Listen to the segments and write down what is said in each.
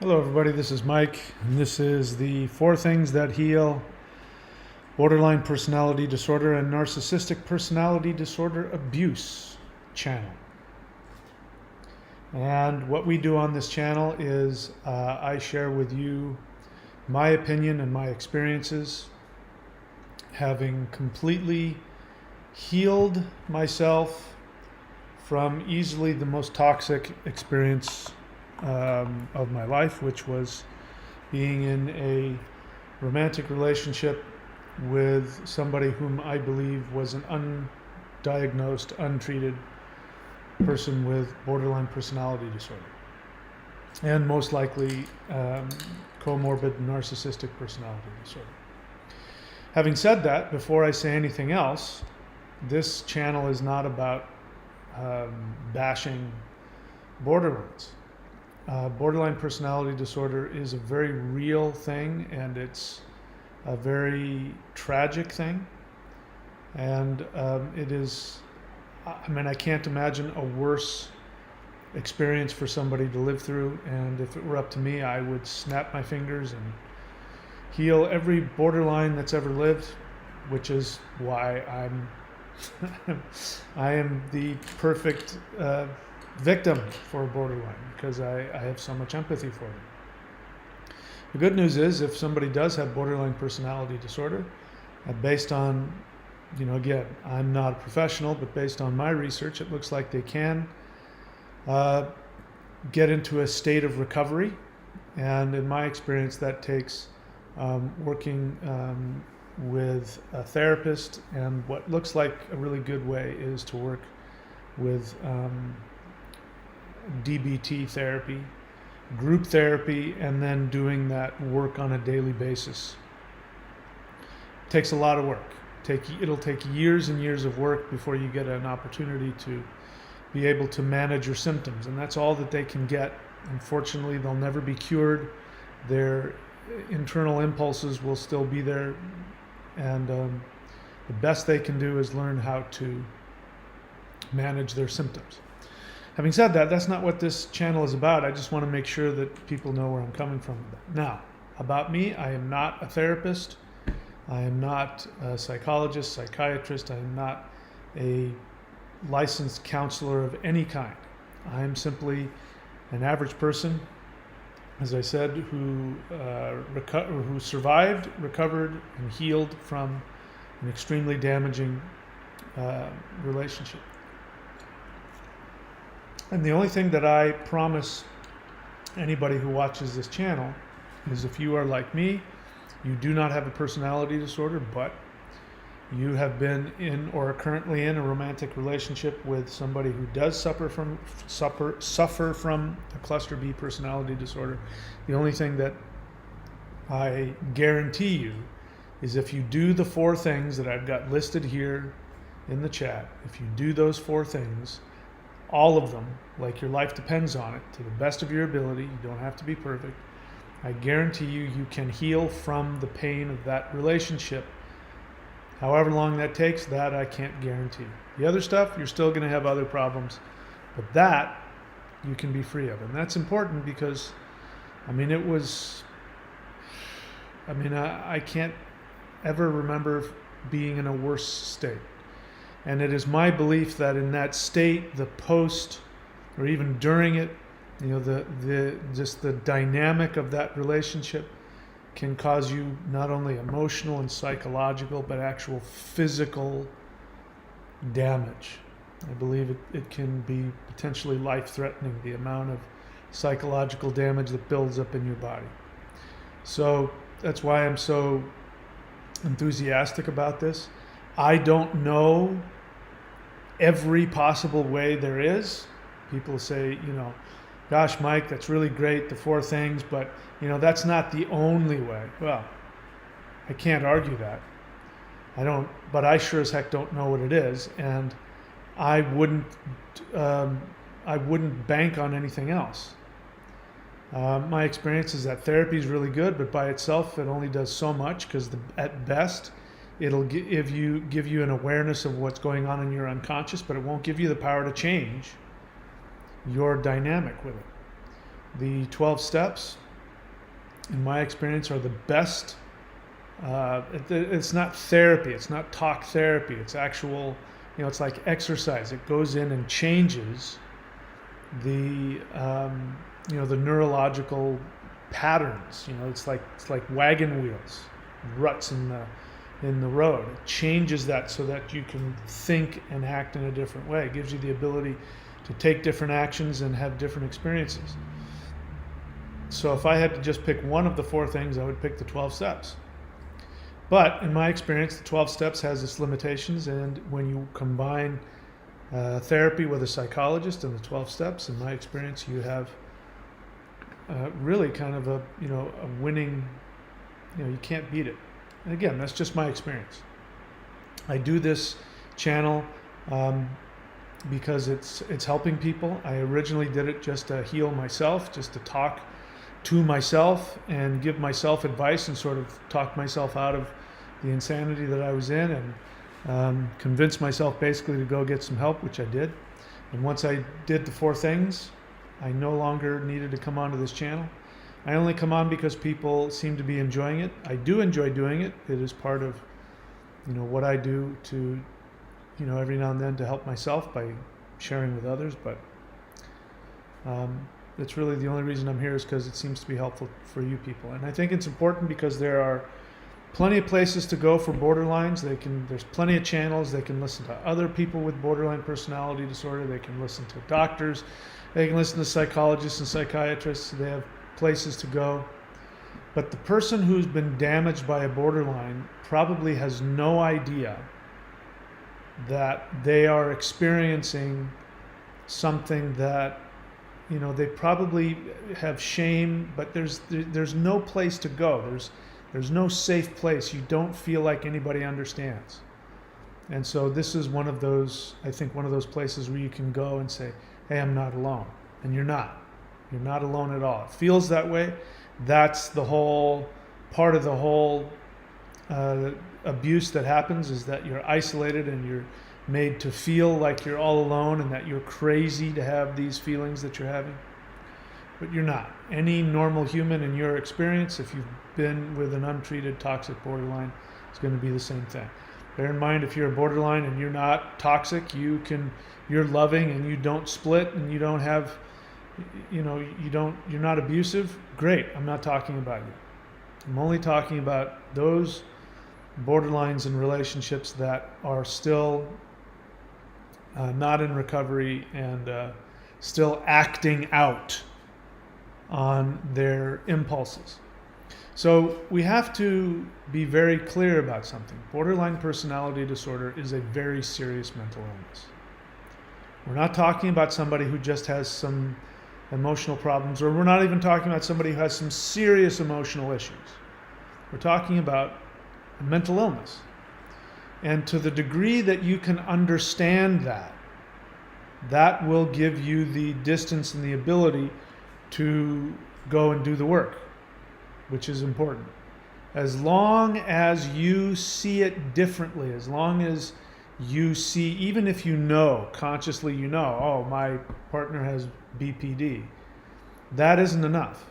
Hello, everybody. This is Mike, and this is the 4 Things That Heal Borderline Personality Disorder and Narcissistic Personality Disorder Abuse channel. And what we do on this channel is I share with you my opinion and my experiences, having completely healed myself from easily the most toxic experience of my life, which was being in a romantic relationship with somebody whom I believe was an undiagnosed, untreated person with borderline personality disorder, and most likely comorbid narcissistic personality disorder. Having said that, before I say anything else, this channel is not about bashing borderlines. Borderline personality disorder is a very real thing, and it's a very tragic thing. And it is, I can't imagine a worse experience for somebody to live through. And if it were up to me, I would snap my fingers and heal every borderline that's ever lived, which is why I am the perfect victim for a borderline, because I have so much empathy for them. The good news is, if somebody does have borderline personality disorder, based on, again, I'm not a professional, but based on my research, it looks like they can get into a state of recovery. And in my experience, that takes working with a therapist, and what looks like a really good way is to work with DBT therapy, group therapy, and then doing that work on a daily basis. It takes a lot of work. It'll take years and years of work before you get an opportunity to be able to manage your symptoms, and that's all that they can get. Unfortunately, they'll never be cured. Their internal impulses will still be there, and the best they can do is learn how to manage their symptoms. Having said that, that's not what this channel is about. I just want to make sure that people know where I'm coming from with that. Now, about me, I am not a therapist. I am not a psychologist, psychiatrist. I am not a licensed counselor of any kind. I am simply an average person, as I said, who survived, recovered, and healed from an extremely damaging relationship. And the only thing that I promise anybody who watches this channel is, if you are like me, you do not have a personality disorder, but you have been in or are currently in a romantic relationship with somebody who does suffer from a cluster B personality disorder. The only thing that I guarantee you is, if you do the 4 things that I've got listed here in the chat, if you do those 4 things, all of them, like your life depends on it, to the best of your ability, you don't have to be perfect, I guarantee you can heal from the pain of that relationship. However long that takes, that I can't guarantee. The other stuff, you're still going to have other problems, but that you can be free of. And that's important because, I can't ever remember being in a worse state. And it is my belief that in that state, the post, or even during it, the dynamic of that relationship can cause you not only emotional and psychological, but actual physical damage. I believe it can be potentially life-threatening, the amount of psychological damage that builds up in your body. So that's why I'm so enthusiastic about this. I don't know every possible way there is. People say, gosh, Mike, that's really great, the 4 things, but that's not the only way. Well, I can't argue that. But I sure as heck don't know what it is, and I wouldn't bank on anything else. My experience is that therapy is really good, but by itself it only does so much, because at best it'll give you an awareness of what's going on in your unconscious, but it won't give you the power to change your dynamic with it. The 12 steps, in my experience, are the best. It's not therapy. It's not talk therapy. It's actual, it's like exercise. It goes in and changes the, the neurological patterns. It's like wagon wheels, ruts in the road. It changes that so that you can think and act in a different way. It gives you the ability to take different actions and have different experiences. So if I had to just pick one of the 4 things, I would pick the 12 steps. But in my experience, the 12 steps has its limitations, and when you combine therapy with a psychologist and the 12 steps, in my experience, you have really kind of a winning, you can't beat it. And again, that's just my experience. I do this channel because it's helping people. I originally did it just to heal myself, just to talk to myself and give myself advice and sort of talk myself out of the insanity that I was in, and convince myself basically to go get some help, which I did. And once I did the 4 things, I no longer needed to come onto this channel. I only come on because people seem to be enjoying it. I do enjoy doing it. It is part of what I do to every now and then to help myself by sharing with others, but that's really the only reason I'm here, is because it seems to be helpful for you people. And I think it's important because there are plenty of places to go for borderlines. There's plenty of channels. They can listen to other people with borderline personality disorder. They can listen to doctors. They can listen to psychologists and psychiatrists. They have places to go. But the person who's been damaged by a borderline probably has no idea that they are experiencing something that they probably have shame, but there's no place to go. There's no safe place. You don't feel like anybody understands. And so this is one of those places where you can go and say, hey, I'm not alone. And you're not. You're not alone at all. It feels that way. That's the whole part of the whole abuse that happens, is that you're isolated and you're made to feel like you're all alone and that you're crazy to have these feelings that you're having. But you're not. Any normal human in your experience, if you've been with an untreated toxic borderline, it's going to be the same thing. Bear in mind, if you're a borderline and you're not toxic, you're loving and you don't split and you don't have, you're not abusive, great. I'm not talking about you. I'm only talking about those borderlines and relationships that are still not in recovery and still acting out on their impulses. So we have to be very clear about something. Borderline personality disorder is a very serious mental illness. We're not talking about somebody who just has some emotional problems, or we're not even talking about somebody who has some serious emotional issues. We're talking about a mental illness. And to the degree that you can understand that will give you the distance and the ability to go and do the work, which is important. As long as you see it differently, as long as you see, even if consciously oh, my partner has BPD, that isn't enough.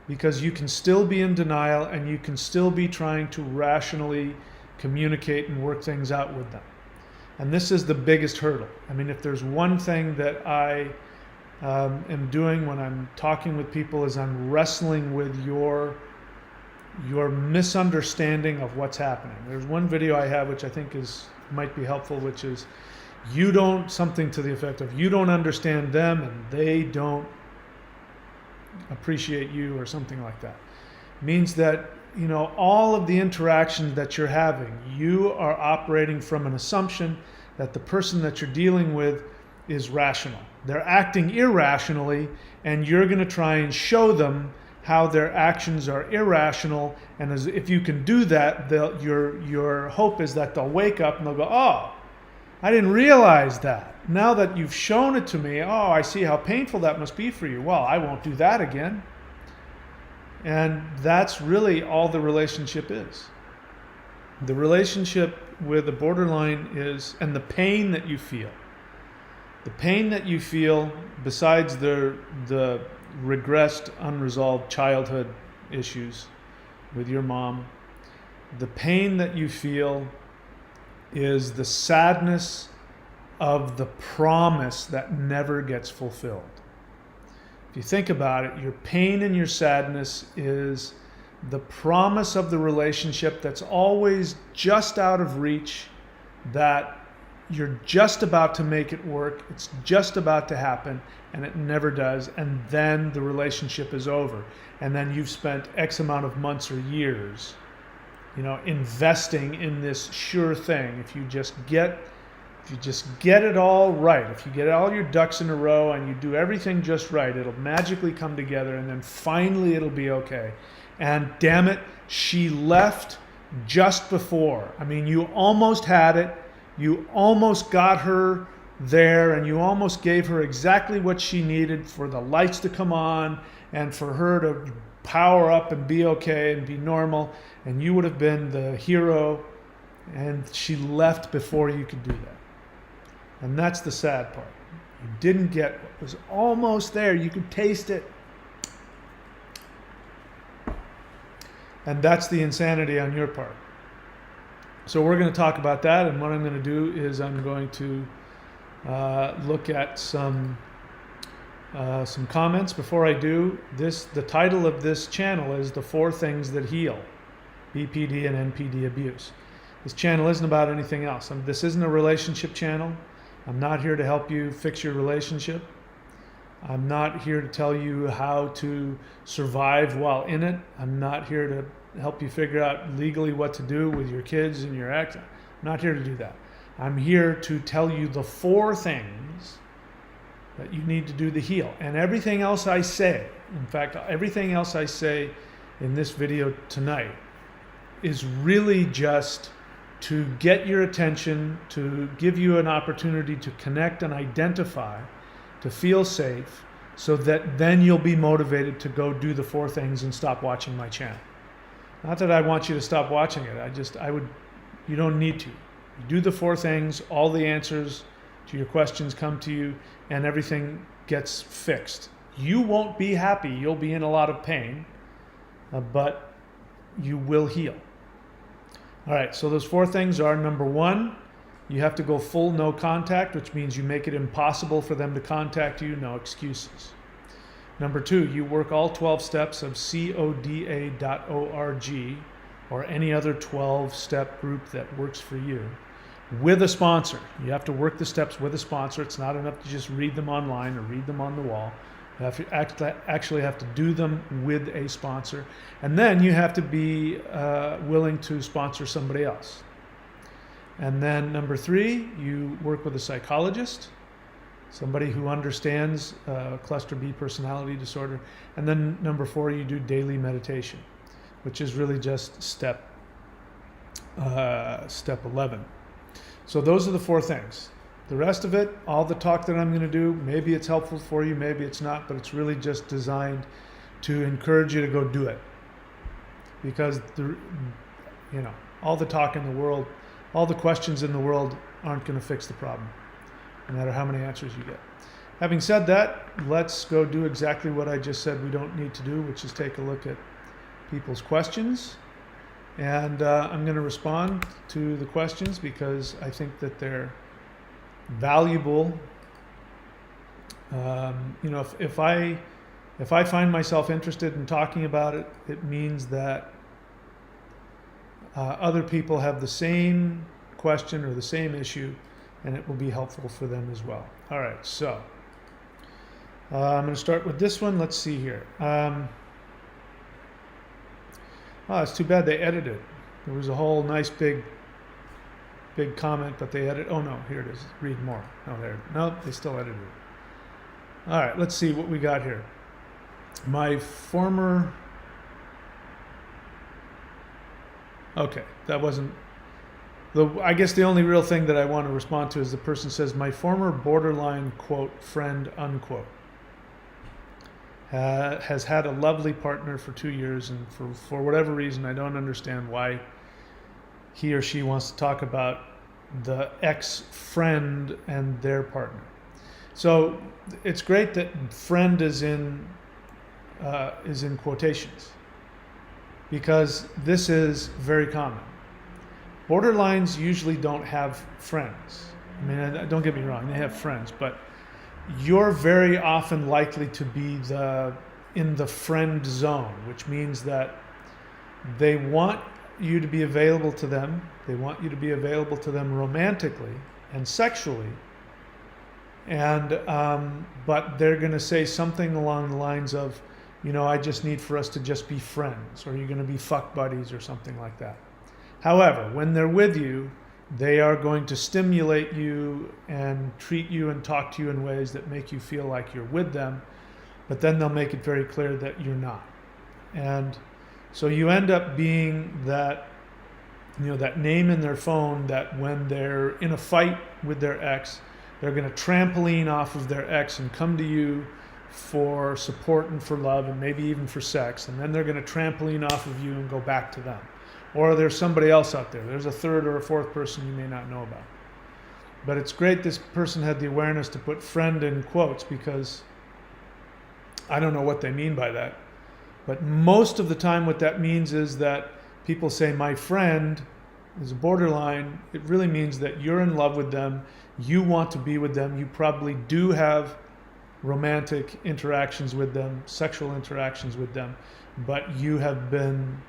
Because you can still be in denial and you can still be trying to rationally communicate and work things out with them. And this is the biggest hurdle. I mean, if there's one thing that I am doing when I'm talking with people, is I'm wrestling with your misunderstanding of what's happening. There's one video I have which I think might be helpful, which is something to the effect of, you don't understand them and they don't appreciate you, or something like that. It means that all of the interactions that you're having, you are operating from an assumption that the person that you're dealing with is rational. They're acting irrationally, and you're going to try and show them how their actions are irrational. And if you can do that, your hope is that they'll wake up and they'll go, oh, I didn't realize that. Now that you've shown it to me, oh, I see how painful that must be for you. Well, I won't do that again. And that's really all the relationship is. The relationship with a borderline is, and the pain that you feel, besides the regressed, unresolved childhood issues with your mom, the pain that you feel is the sadness of the promise that never gets fulfilled. If you think about it, your pain and your sadness is the promise of the relationship that's always just out of reach, that you're just about to make it work, it's just about to happen, and it never does, and then the relationship is over. And then you've spent X amount of months or years, investing in this sure thing. If you just get it all right, if you get all your ducks in a row and you do everything just right, it'll magically come together, and then finally it'll be okay. And damn it, she left just before. I mean, you almost had it. You almost got her there, and you almost gave her exactly what she needed for the lights to come on and for her to power up and be okay and be normal. And you would have been the hero, and she left before you could do that. And that's the sad part. You didn't get what was almost there. You could taste it. And that's the insanity on your part. So we're going to talk about that, and what I'm going to do is I'm going to look at some comments. Before I do this, the title of this channel is The 4 Things That Heal, BPD and NPD Abuse. This channel isn't about anything else. This isn't a relationship channel. I'm not here to help you fix your relationship. I'm not here to tell you how to survive while in it. I'm not here to help you figure out legally what to do with your kids and your ex. I'm not here to do that. I'm here to tell you the 4 things that you need to do to heal. And everything else I say, in fact, everything else I say in this video tonight is really just to get your attention, to give you an opportunity to connect and identify, to feel safe, so that then you'll be motivated to go do the 4 things and stop watching my channel. Not that I want you to stop watching it. You don't need to. You do the 4 things, all the answers to your questions come to you, and everything gets fixed. You won't be happy. You'll be in a lot of pain, but you will heal. All right, so those 4 things are: number 1, you have to go full no contact, which means you make it impossible for them to contact you, no excuses. Number 2, you work all 12 steps of coda.org or any other 12-step group that works for you with a sponsor. You have to work the steps with a sponsor. It's not enough to just read them online or read them on the wall. You have to actually have to do them with a sponsor. And then you have to be willing to sponsor somebody else. And then number 3, you work with a psychologist, somebody who understands cluster B personality disorder. And then number 4, you do daily meditation, which is really just step 11. So those are the 4 things. The rest of it, all the talk that I'm going to do, maybe it's helpful for you, maybe it's not, but it's really just designed to encourage you to go do it. Because all the talk in the world, all the questions in the world aren't going to fix the problem, no matter how many answers you get. Having said that, let's go do exactly what I just said we don't need to do, which is take a look at people's questions. And I'm going to respond to the questions because I think that they're valuable. If I find myself interested in talking about it, it means that other people have the same question or the same issue, and it will be helpful for them as well. All right, so I'm going to start with this one. Let's see here. It's too bad they edited it. There was a whole nice big comment, but they edited. Oh no, here it is. Read more. No, they still edited it. All right, let's see what we got here. Okay, that wasn't. I guess the only real thing that I want to respond to is the person says, my former borderline, quote, friend, unquote, has had a lovely partner for 2 years, and for whatever reason, I don't understand why he or she wants to talk about the ex-friend and their partner. So it's great that friend is in quotations. because this is very common. Borderlines usually don't have friends. I mean, don't get me wrong, they have friends, but you're very often likely to be in the friend zone, which means that they want you to be available to them. They want you to be available to them romantically and sexually. And but they're going to say something along the lines of, I just need for us to just be friends, or you're going to be fuck buddies or something like that. However, when they're with you, they are going to stimulate you and treat you and talk to you in ways that make you feel like you're with them, but then they'll make it very clear that you're not. And so you end up being that, that name in their phone that when they're in a fight with their ex, they're going to trampoline off of their ex and come to you for support and for love and maybe even for sex, and then they're going to trampoline off of you and go back to them. Or there's somebody else out there. There's a third or a fourth person you may not know about. But it's great this person had the awareness to put friend in quotes, because I don't know what they mean by that. But most of the time what that means is that people say, my friend is a borderline. It really means that you're in love with them. You want to be with them. You probably do have romantic interactions with them, sexual interactions with them, but you have been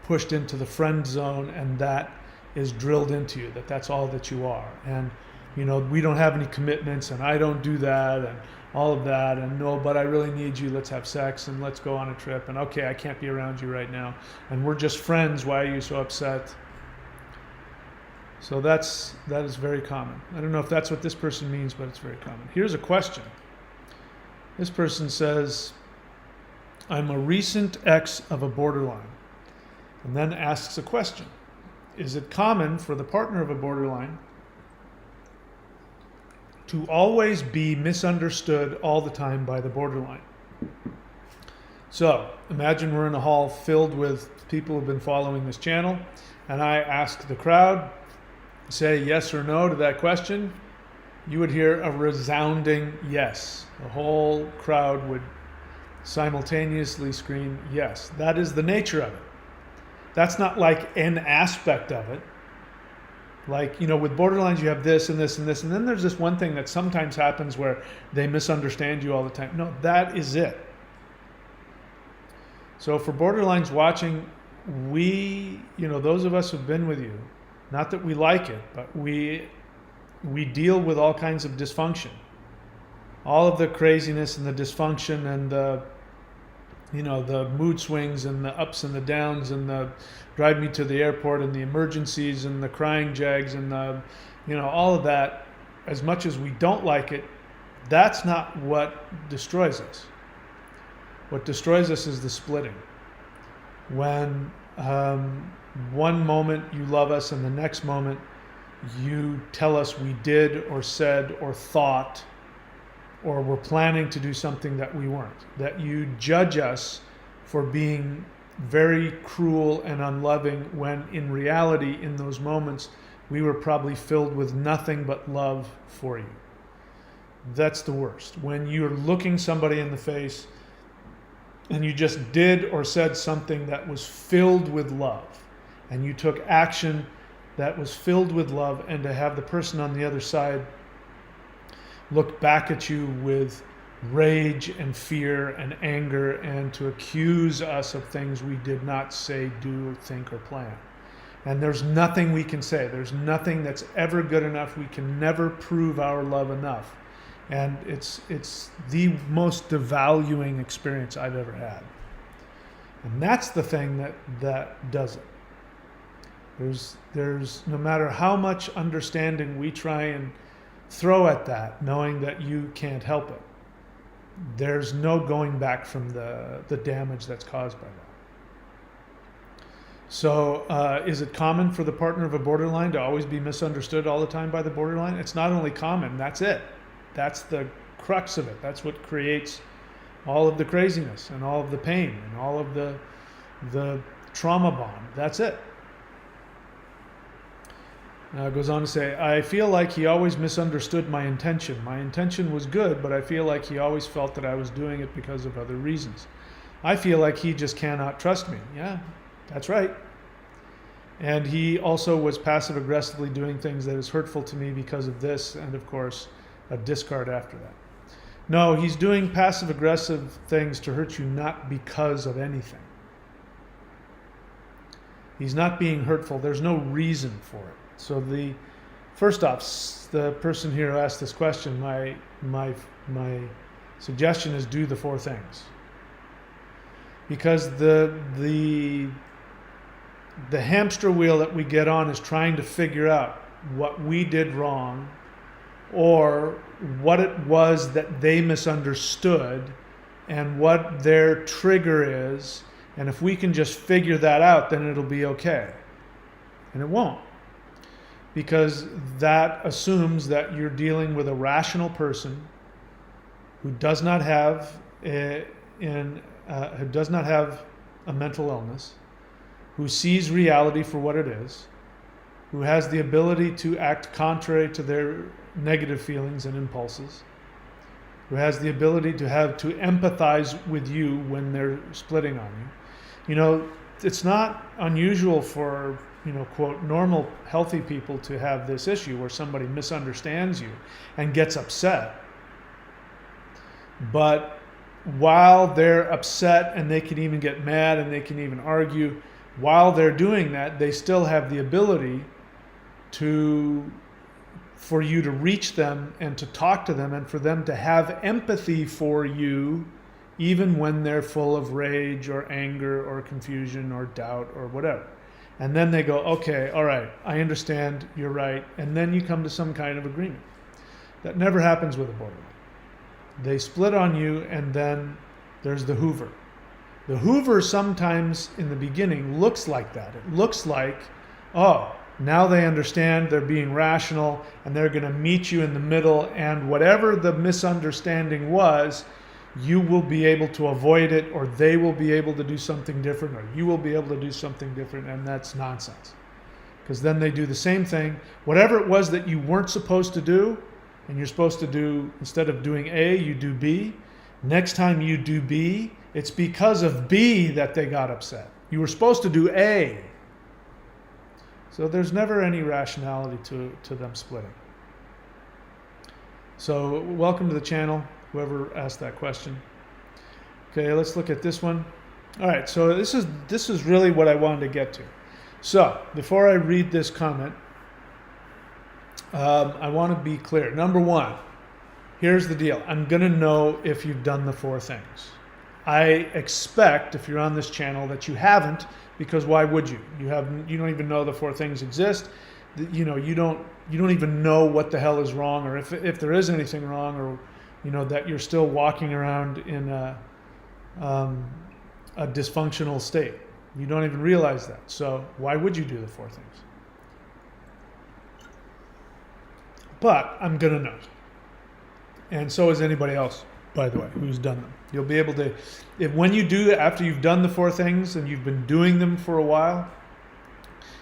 pushed into the friend zone, and that is drilled into you, that's all that you are. And we don't have any commitments, and I don't do that, and all of that, and no, but I really need you, let's have sex, and let's go on a trip, and okay, I can't be around you right now, and we're just friends, why are you so upset? So that is very common. I don't know if that's what this person means, but it's very common. Here's a question. This person says, I'm a recent ex of a borderline, and then asks a question. Is it common for the partner of a borderline to always be misunderstood all the time by the borderline? So imagine we're in a hall filled with people who've been following this channel, and I ask the crowd, say yes or no to that question. You would hear a resounding yes. The whole crowd would simultaneously scream yes. That is the nature of it. That's not like an aspect of it. Like, with borderlines, you have this and this and this, and then there's this one thing that sometimes happens where they misunderstand you all the time. No, that is it. So for borderlines watching, those of us who've been with you, not that we like it, but we deal with all kinds of dysfunction. All of the craziness and the dysfunction and the mood swings and the ups and the downs and the drive me to the airport and the emergencies and the crying jags and all of that. As much as we don't like it, that's not what destroys us. What destroys us is the splitting. When one moment you love us and the next moment you tell us we did or said or thought or were planning to do something that we weren't, that you judge us for being very cruel and unloving, when in reality, in those moments, we were probably filled with nothing but love for you. That's the worst. When you're looking somebody in the face and you just did or said something that was filled with love, and you took action that was filled with love, and to have the person on the other side look back at you with rage and fear and anger, and to accuse us of things we did not say, do, think, or plan. And there's nothing we can say. There's nothing that's ever good enough. We can never prove our love enough. And it's the most devaluing experience I've ever had. And that's the thing that does it. There's no matter how much understanding we try and throw at that, knowing that you can't help it, there's no going back from the damage that's caused by that. So is it common for the partner of a borderline to always be misunderstood all the time by the borderline? It's not only common, that's it. That's the crux of it. That's what creates all of the craziness and all of the pain and all of the trauma bond. That's it. It goes on to say, I feel like he always misunderstood my intention. My intention was good, but I feel like he always felt that I was doing it because of other reasons. I feel like he just cannot trust me. Yeah, that's right. And he also was passive aggressively doing things that is hurtful to me because of this, and of course, a discard after that. No, he's doing passive aggressive things to hurt you, not because of anything. He's not being hurtful. There's no reason for it. So first off, the person here who asked this question, my suggestion is do the 4 things. Because the hamster wheel that we get on is trying to figure out what we did wrong or what it was that they misunderstood and what their trigger is. And if we can just figure that out, then it'll be okay. And it won't. Because that assumes that you're dealing with a rational person who does not have a mental illness, who sees reality for what it is, who has the ability to act contrary to their negative feelings and impulses, who has the ability to empathize with you when they're splitting on you. You know, it's not unusual for, quote, normal, healthy people to have this issue where somebody misunderstands you and gets upset. But while they're upset and they can even get mad and they can even argue, while they're doing that, they still have the ability for you to reach them and to talk to them and for them to have empathy for you even when they're full of rage or anger or confusion or doubt or whatever. And then they go, okay, all right, I understand, you're right. And then you come to some kind of agreement. That never happens with a borderline. They split on you and then there's the Hoover. The Hoover sometimes in the beginning looks like that. It looks like, oh, now they understand, they're being rational, and they're going to meet you in the middle, and whatever the misunderstanding was, you will be able to avoid it, or they will be able to do something different, or you will be able to do something different, and that's nonsense. Because then they do the same thing. Whatever it was that you weren't supposed to do, and you're supposed to do, instead of doing A, you do B. Next time you do B, it's because of B that they got upset. You were supposed to do A. So there's never any rationality to them splitting. So welcome to the channel, whoever asked that question. Okay, let's look at this one. All right, so this is really what I wanted to get to. So before I read this comment, I want to be clear. Number one, here's the deal. I'm going to know if you've done the 4 things. I expect, if you're on this channel, that you haven't, because why would you? You don't even know the 4 things exist. You don't even know what the hell is wrong, or if there is anything wrong, or that you're still walking around in a dysfunctional state. You don't even realize that. So why would you do the 4 things? But I'm gonna know, and so is anybody else, by the way, who's done them. You'll be able to, when you do, after you've done the 4 things and you've been doing them for a while,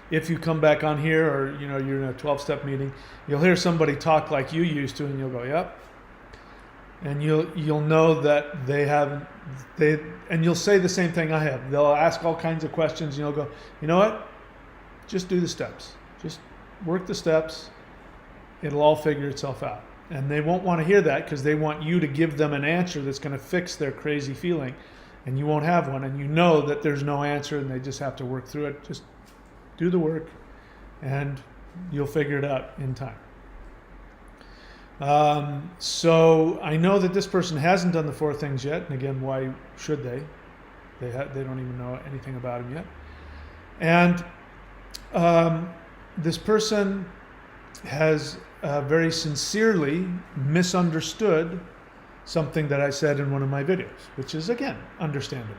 if you come back on here or you're in a 12-step meeting, you'll hear somebody talk like you used to, and you'll go, yep. And you'll know that and you'll say the same thing I have. They'll ask all kinds of questions, and you'll go, you know what? Just do the steps. Just work the steps. It'll all figure itself out. And they won't want to hear that because they want you to give them an answer that's going to fix their crazy feeling, and you won't have one. And you know that there's no answer, and they just have to work through it. Just do the work, and you'll figure it out in time. So I know that this person hasn't done the 4 things yet, and again, why should they? They don't even know anything about him yet. And this person has very sincerely misunderstood something that I said in one of my videos, which is, again, understandable.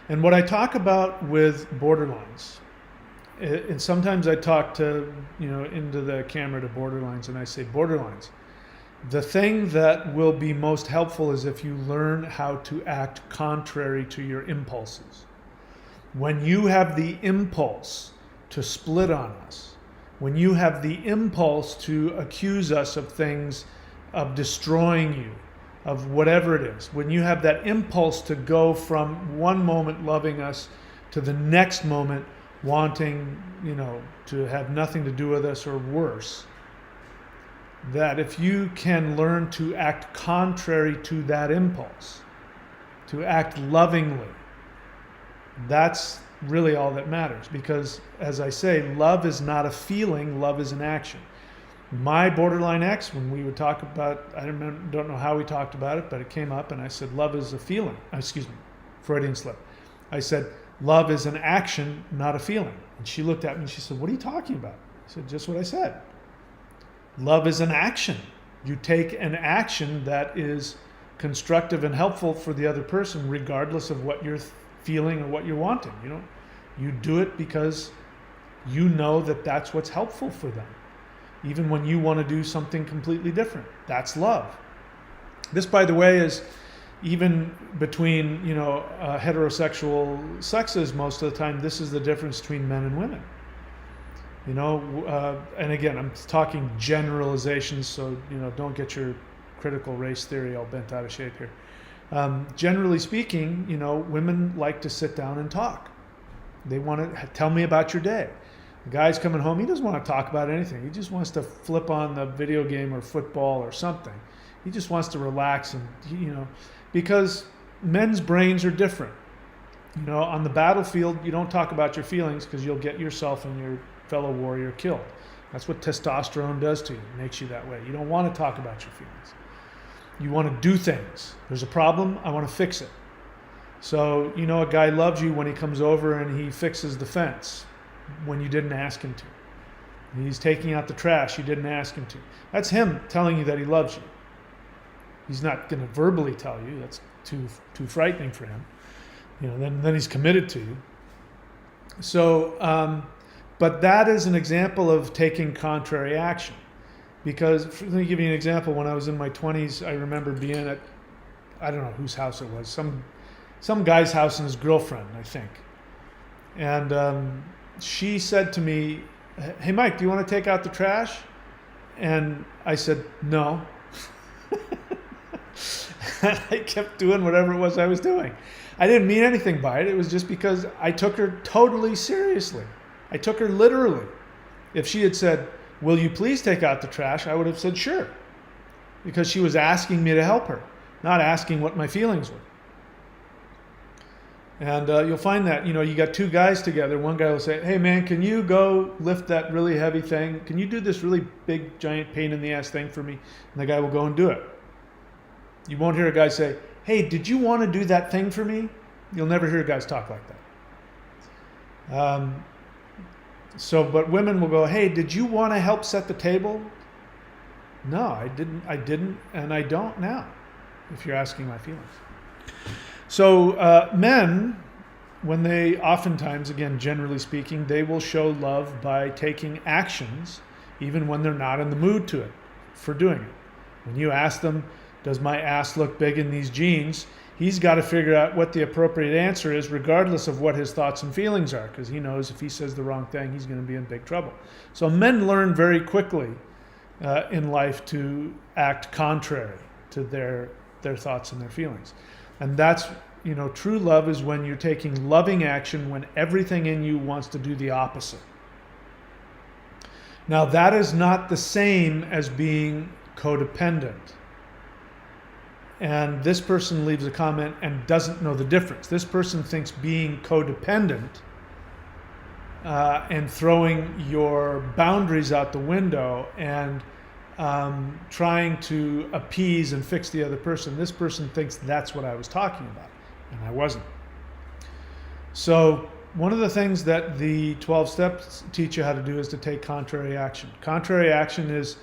And what I talk about with borderlines, and sometimes I talk to, into the camera to borderlines, and I say, borderlines, the thing that will be most helpful is if you learn how to act contrary to your impulses. When you have the impulse to split on us, when you have the impulse to accuse us of things, of destroying you, of whatever it is, when you have that impulse to go from one moment loving us to the next moment wanting, to have nothing to do with us or worse, that if you can learn to act contrary to that impulse, to act lovingly, that's really all that matters. Because, as I say, love is not a feeling, love is an action. My borderline ex, when we would talk about, don't know how we talked about it, but it came up, and I said, love is a feeling. Excuse me, Freudian slip. I said, love is an action, not a feeling. And she looked at me and she said, what are you talking about? I said, just what I said. Love is an action. You take an action that is constructive and helpful for the other person, regardless of what you're feeling or what you're wanting. You do it because you know that that's what's helpful for them, even when you want to do something completely different. That's love. This, by the way, is even between heterosexual sexes. Most of the time, this is the difference between men and women. And again, I'm talking generalizations, so don't get your critical race theory all bent out of shape here. Generally speaking, women like to sit down and talk. They want to tell me about your day. The guy's coming home, he doesn't want to talk about anything. He just wants to flip on the video game or football or something. He just wants to relax and, because men's brains are different. On the battlefield, you don't talk about your feelings because you'll get yourself and your fellow warrior killed. That's what testosterone does to you. It makes you that way. You don't want to talk about your feelings. You want to do things. There's a problem, I want to fix it. So, a guy loves you when he comes over and he fixes the fence when you didn't ask him to. He's taking out the trash you didn't ask him to. That's him telling you that he loves you. He's not going to verbally tell you. That's too frightening for him. Then he's committed to you. So, but that is an example of taking contrary action. Because, let me give you an example. When I was in my 20s, I remember being at, I don't know whose house it was, some guy's house and his girlfriend, I think. And she said to me, hey, Mike, do you want to take out the trash? And I said, no. And I kept doing whatever it was I was doing. I didn't mean anything by it. It was just because I took her totally seriously. I took her literally. If she had said, will you please take out the trash? I would have said, sure. Because she was asking me to help her, not asking what my feelings were. And you'll find that, you got two guys together. One guy will say, hey man, can you go lift that really heavy thing? Can you do this really big, giant pain in the ass thing for me? And the guy will go and do it. You won't hear a guy say, hey, did you want to do that thing for me? You'll never hear guys talk like that. But women will go, hey, did you want to help set the table? No, I didn't, and I don't now, if you're asking my feelings. So men, when they oftentimes, again, generally speaking, they will show love by taking actions, even when they're not in the mood for doing it. When you ask them, does my ass look big in these jeans? He's got to figure out what the appropriate answer is, regardless of what his thoughts and feelings are, because he knows if he says the wrong thing, he's going to be in big trouble. So men learn very quickly in life to act contrary to their thoughts and their feelings. And that's, true love is when you're taking loving action when everything in you wants to do the opposite. Now, that is not the same as being codependent. And this person leaves a comment and doesn't know the difference. This person thinks being codependent and throwing your boundaries out the window and trying to appease and fix the other person. This person thinks that's what I was talking about, and I wasn't. So one of the things that the 12 steps teach you how to do is to take contrary action. Contrary action is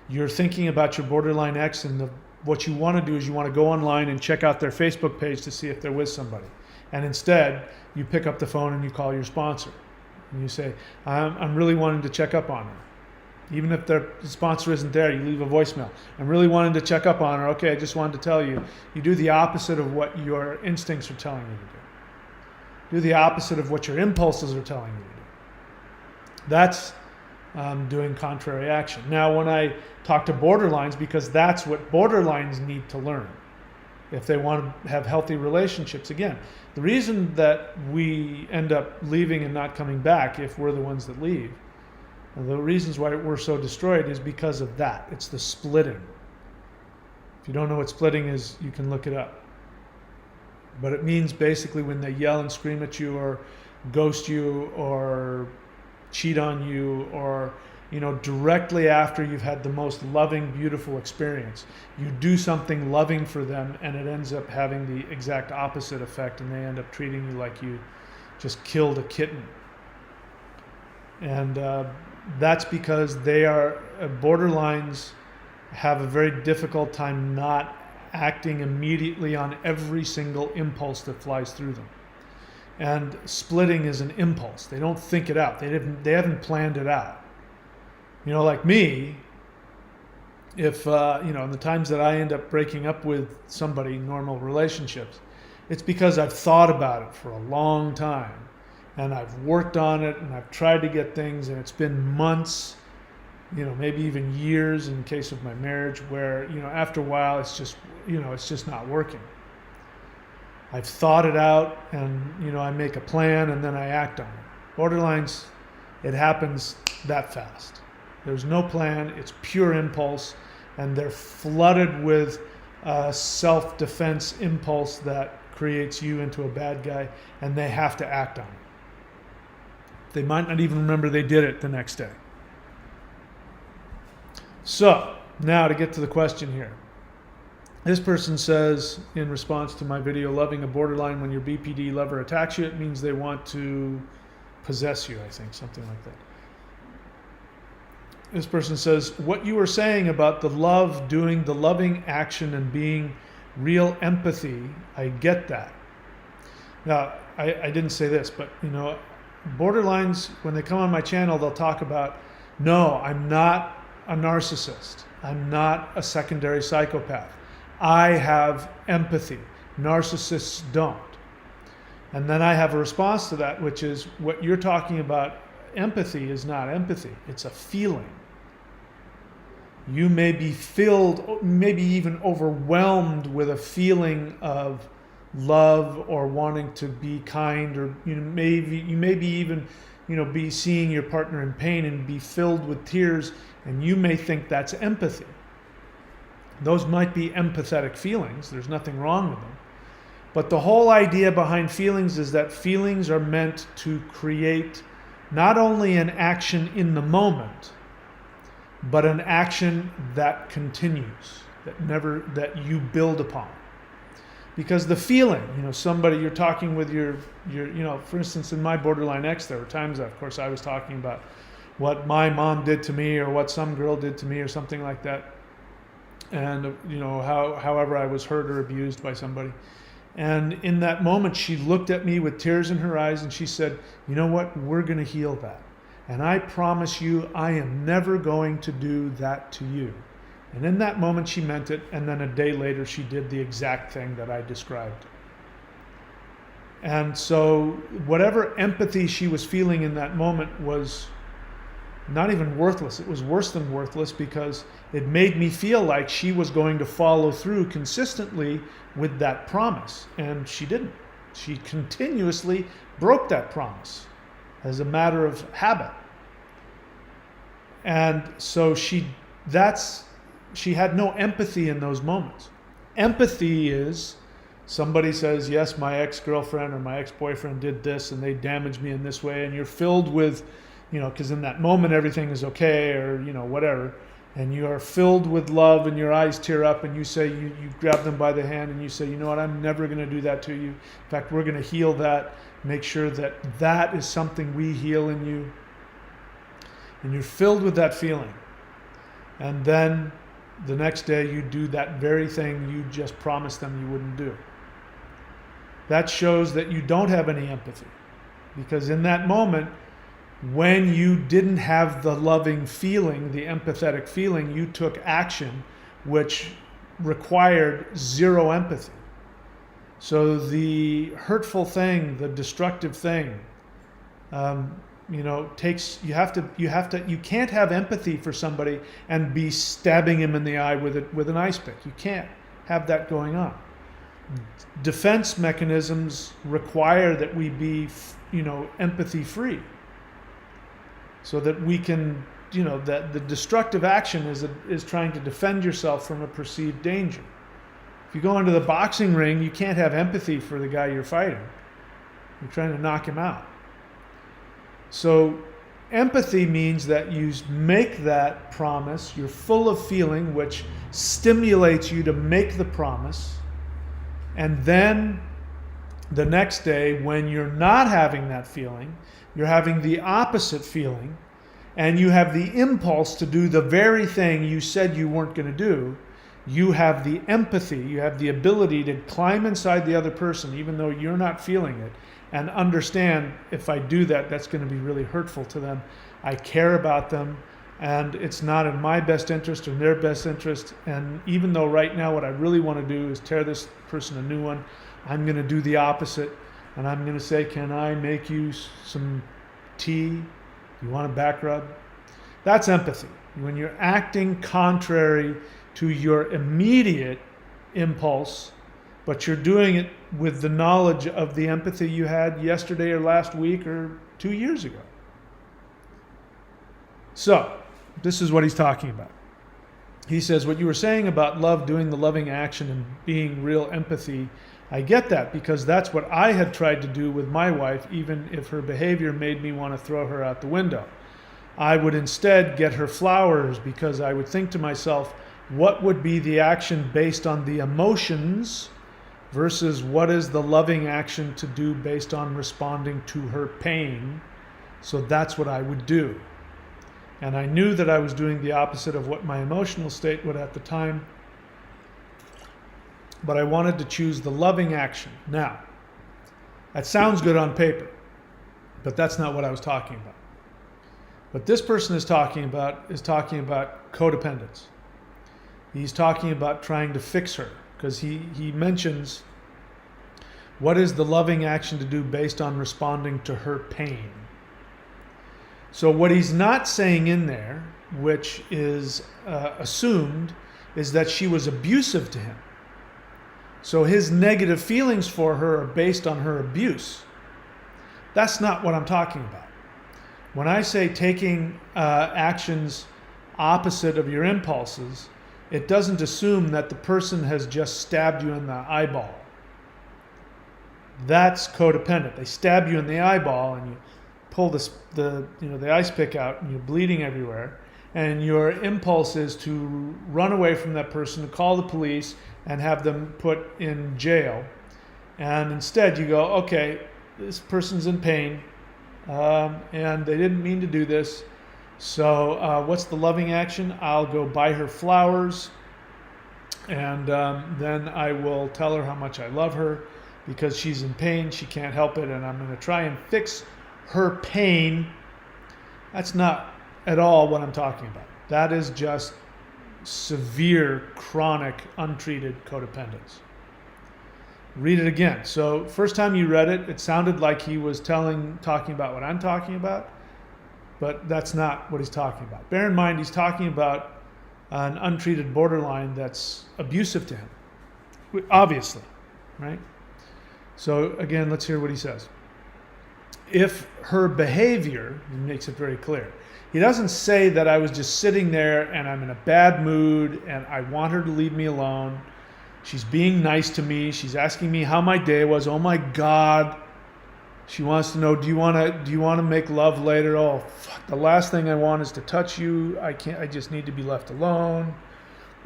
you're thinking about your borderline ex, and what you want to do is you want to go online and check out their Facebook page to see if they're with somebody. And instead, you pick up the phone and you call your sponsor. And you say, I'm really wanting to check up on her. Even if the sponsor isn't there, you leave a voicemail. I'm really wanting to check up on her. Okay, I just wanted to tell you. You do the opposite of what your instincts are telling you to do. Do the opposite of what your impulses are telling you to do. That's doing contrary action. Now, when I talk to borderlines, because that's what borderlines need to learn. if they want to have healthy relationships. Again, the reason that we end up leaving and not coming back, if we're the ones that leave, and the reasons why we're so destroyed, is because of that. It's the splitting. If you don't know what splitting is, you can look it up. But it means basically when they yell and scream at you, or ghost you, or cheat on you, or directly after you've had the most loving, beautiful experience, you do something loving for them, and it ends up having the exact opposite effect, and they end up treating you like you just killed a kitten. And that's because they are borderlines have a very difficult time not acting immediately on every single impulse that flies through them. And splitting is an impulse. They don't think it out. They haven't planned it out. Like me, if, in the times that I end up breaking up with somebody, normal relationships, it's because I've thought about it for a long time, and I've worked on it, and I've tried to get things, and it's been months, maybe even years in case of my marriage, where, after a while it's just not working. I've thought it out, and, I make a plan, and then I act on it. Borderlines, it happens that fast. There's no plan, it's pure impulse, and they're flooded with self-defense impulse that creates you into a bad guy, and they have to act on it. They might not even remember they did it the next day. So, now to get to the question here. This person says, in response to my video, loving a borderline when your BPD lover attacks you, it means they want to possess you, I think, something like that. This person says, what you were saying about the love, doing the loving action and being real empathy, I get that. Now, I didn't say this, but borderlines, when they come on my channel, they'll talk about, no, I'm not a narcissist. I'm not a secondary psychopath. I have empathy. Narcissists don't. And then I have a response to that, which is what you're talking about. Empathy is not empathy. It's a feeling. You may be filled, maybe even overwhelmed with a feeling of love or wanting to be kind, or you may be even be seeing your partner in pain and be filled with tears, and you may think that's empathy. Those might be empathetic feelings. There's nothing wrong with them. But the whole idea behind feelings is that feelings are meant to create not only an action in the moment, but an action that continues, that you build upon. Because the feeling, somebody you're talking with your for instance, in my borderline ex, there were times that, of course, I was talking about what my mom did to me, or what some girl did to me, or something like that. And, however I was hurt or abused by somebody. And in that moment, she looked at me with tears in her eyes, and she said, you know what, we're going to heal that. And I promise you, I am never going to do that to you. And in that moment, she meant it. And then a day later, she did the exact thing that I described. And so whatever empathy she was feeling in that moment was not even worthless. It was worse than worthless, because it made me feel like she was going to follow through consistently with that promise. And she didn't. She continuously broke that promise as a matter of habit. And so she had no empathy in those moments. Empathy is somebody says, yes, my ex-girlfriend or my ex-boyfriend did this and they damaged me in this way, and you're filled with, because in that moment everything is okay, or whatever, and you are filled with love and your eyes tear up, and you say, you grab them by the hand and you say, you know what, I'm never going to do that to you. In fact, we're going to heal that, make sure that that is something we heal in you. And you're filled with that feeling. And then the next day you do that very thing you just promised them you wouldn't do. That shows that you don't have any empathy. Because in that moment, when you didn't have the loving feeling, the empathetic feeling, you took action which required zero empathy. So the hurtful thing, the destructive thing, you can't have empathy for somebody and be stabbing him in the eye with an ice pick. You can't have that going on. defense mechanisms require that we be, empathy free, so that we can, that the destructive action is trying to defend yourself from a perceived danger. If you go into the boxing ring, you can't have empathy for the guy you're fighting. You're trying to knock him out. So empathy means that you make that promise, you're full of feeling, which stimulates you to make the promise. And then the next day, when you're not having that feeling, you're having the opposite feeling, and you have the impulse to do the very thing you said you weren't going to do, you have the empathy, you have the ability to climb inside the other person, even though you're not feeling it, and understand, if I do that, that's going to be really hurtful to them. I care about them, and it's not in my best interest or in their best interest. And even though right now what I really want to do is tear this person a new one, I'm going to do the opposite. And I'm going to say, can I make you some tea? You want a back rub? That's empathy. When you're acting contrary to your immediate impulse, but you're doing it with the knowledge of the empathy you had yesterday or last week or 2 years ago. So, this is what he's talking about. He says, what you were saying about love, doing the loving action and being real empathy, I get that, because that's what I had tried to do with my wife, even if her behavior made me want to throw her out the window. I would instead get her flowers, because I would think to myself, what would be the action based on the emotions versus what is the loving action to do based on responding to her pain? So that's what I would do. And I knew that I was doing the opposite of what my emotional state would at the time, but I wanted to choose the loving action. Now, that sounds good on paper, but that's not what I was talking about. What this person is talking about codependence. He's talking about trying to fix her, because he mentions what is the loving action to do based on responding to her pain. So what he's not saying in there, which is assumed, is that she was abusive to him. So his negative feelings for her are based on her abuse. That's not what I'm talking about. When I say taking actions opposite of your impulses, it doesn't assume that the person has just stabbed you in the eyeball. That's codependent. They stab you in the eyeball and you pull the ice pick out and you're bleeding everywhere, and your impulse is to run away from that person, to call the police and have them put in jail. And instead you go, okay, this person's in pain and they didn't mean to do this, so what's the loving action? I'll go buy her flowers, and then I will tell her how much I love her, because she's in pain, she can't help it, and I'm going to try and fix her pain. That's not at all what I'm talking about. That is just severe, chronic, untreated codependence. Read it again. So first time you read it, it sounded like he was talking about what I'm talking about, but that's not what he's talking about. Bear in mind, he's talking about an untreated borderline that's abusive to him, obviously, right? So again, let's hear what he says. If her behavior, he makes it very clear. He doesn't say that I was just sitting there and I'm in a bad mood and I want her to leave me alone. She's being nice to me. She's asking me how my day was. Oh my God. She wants to know, do you want to make love later? Oh, fuck, the last thing I want is to touch you. I just need to be left alone.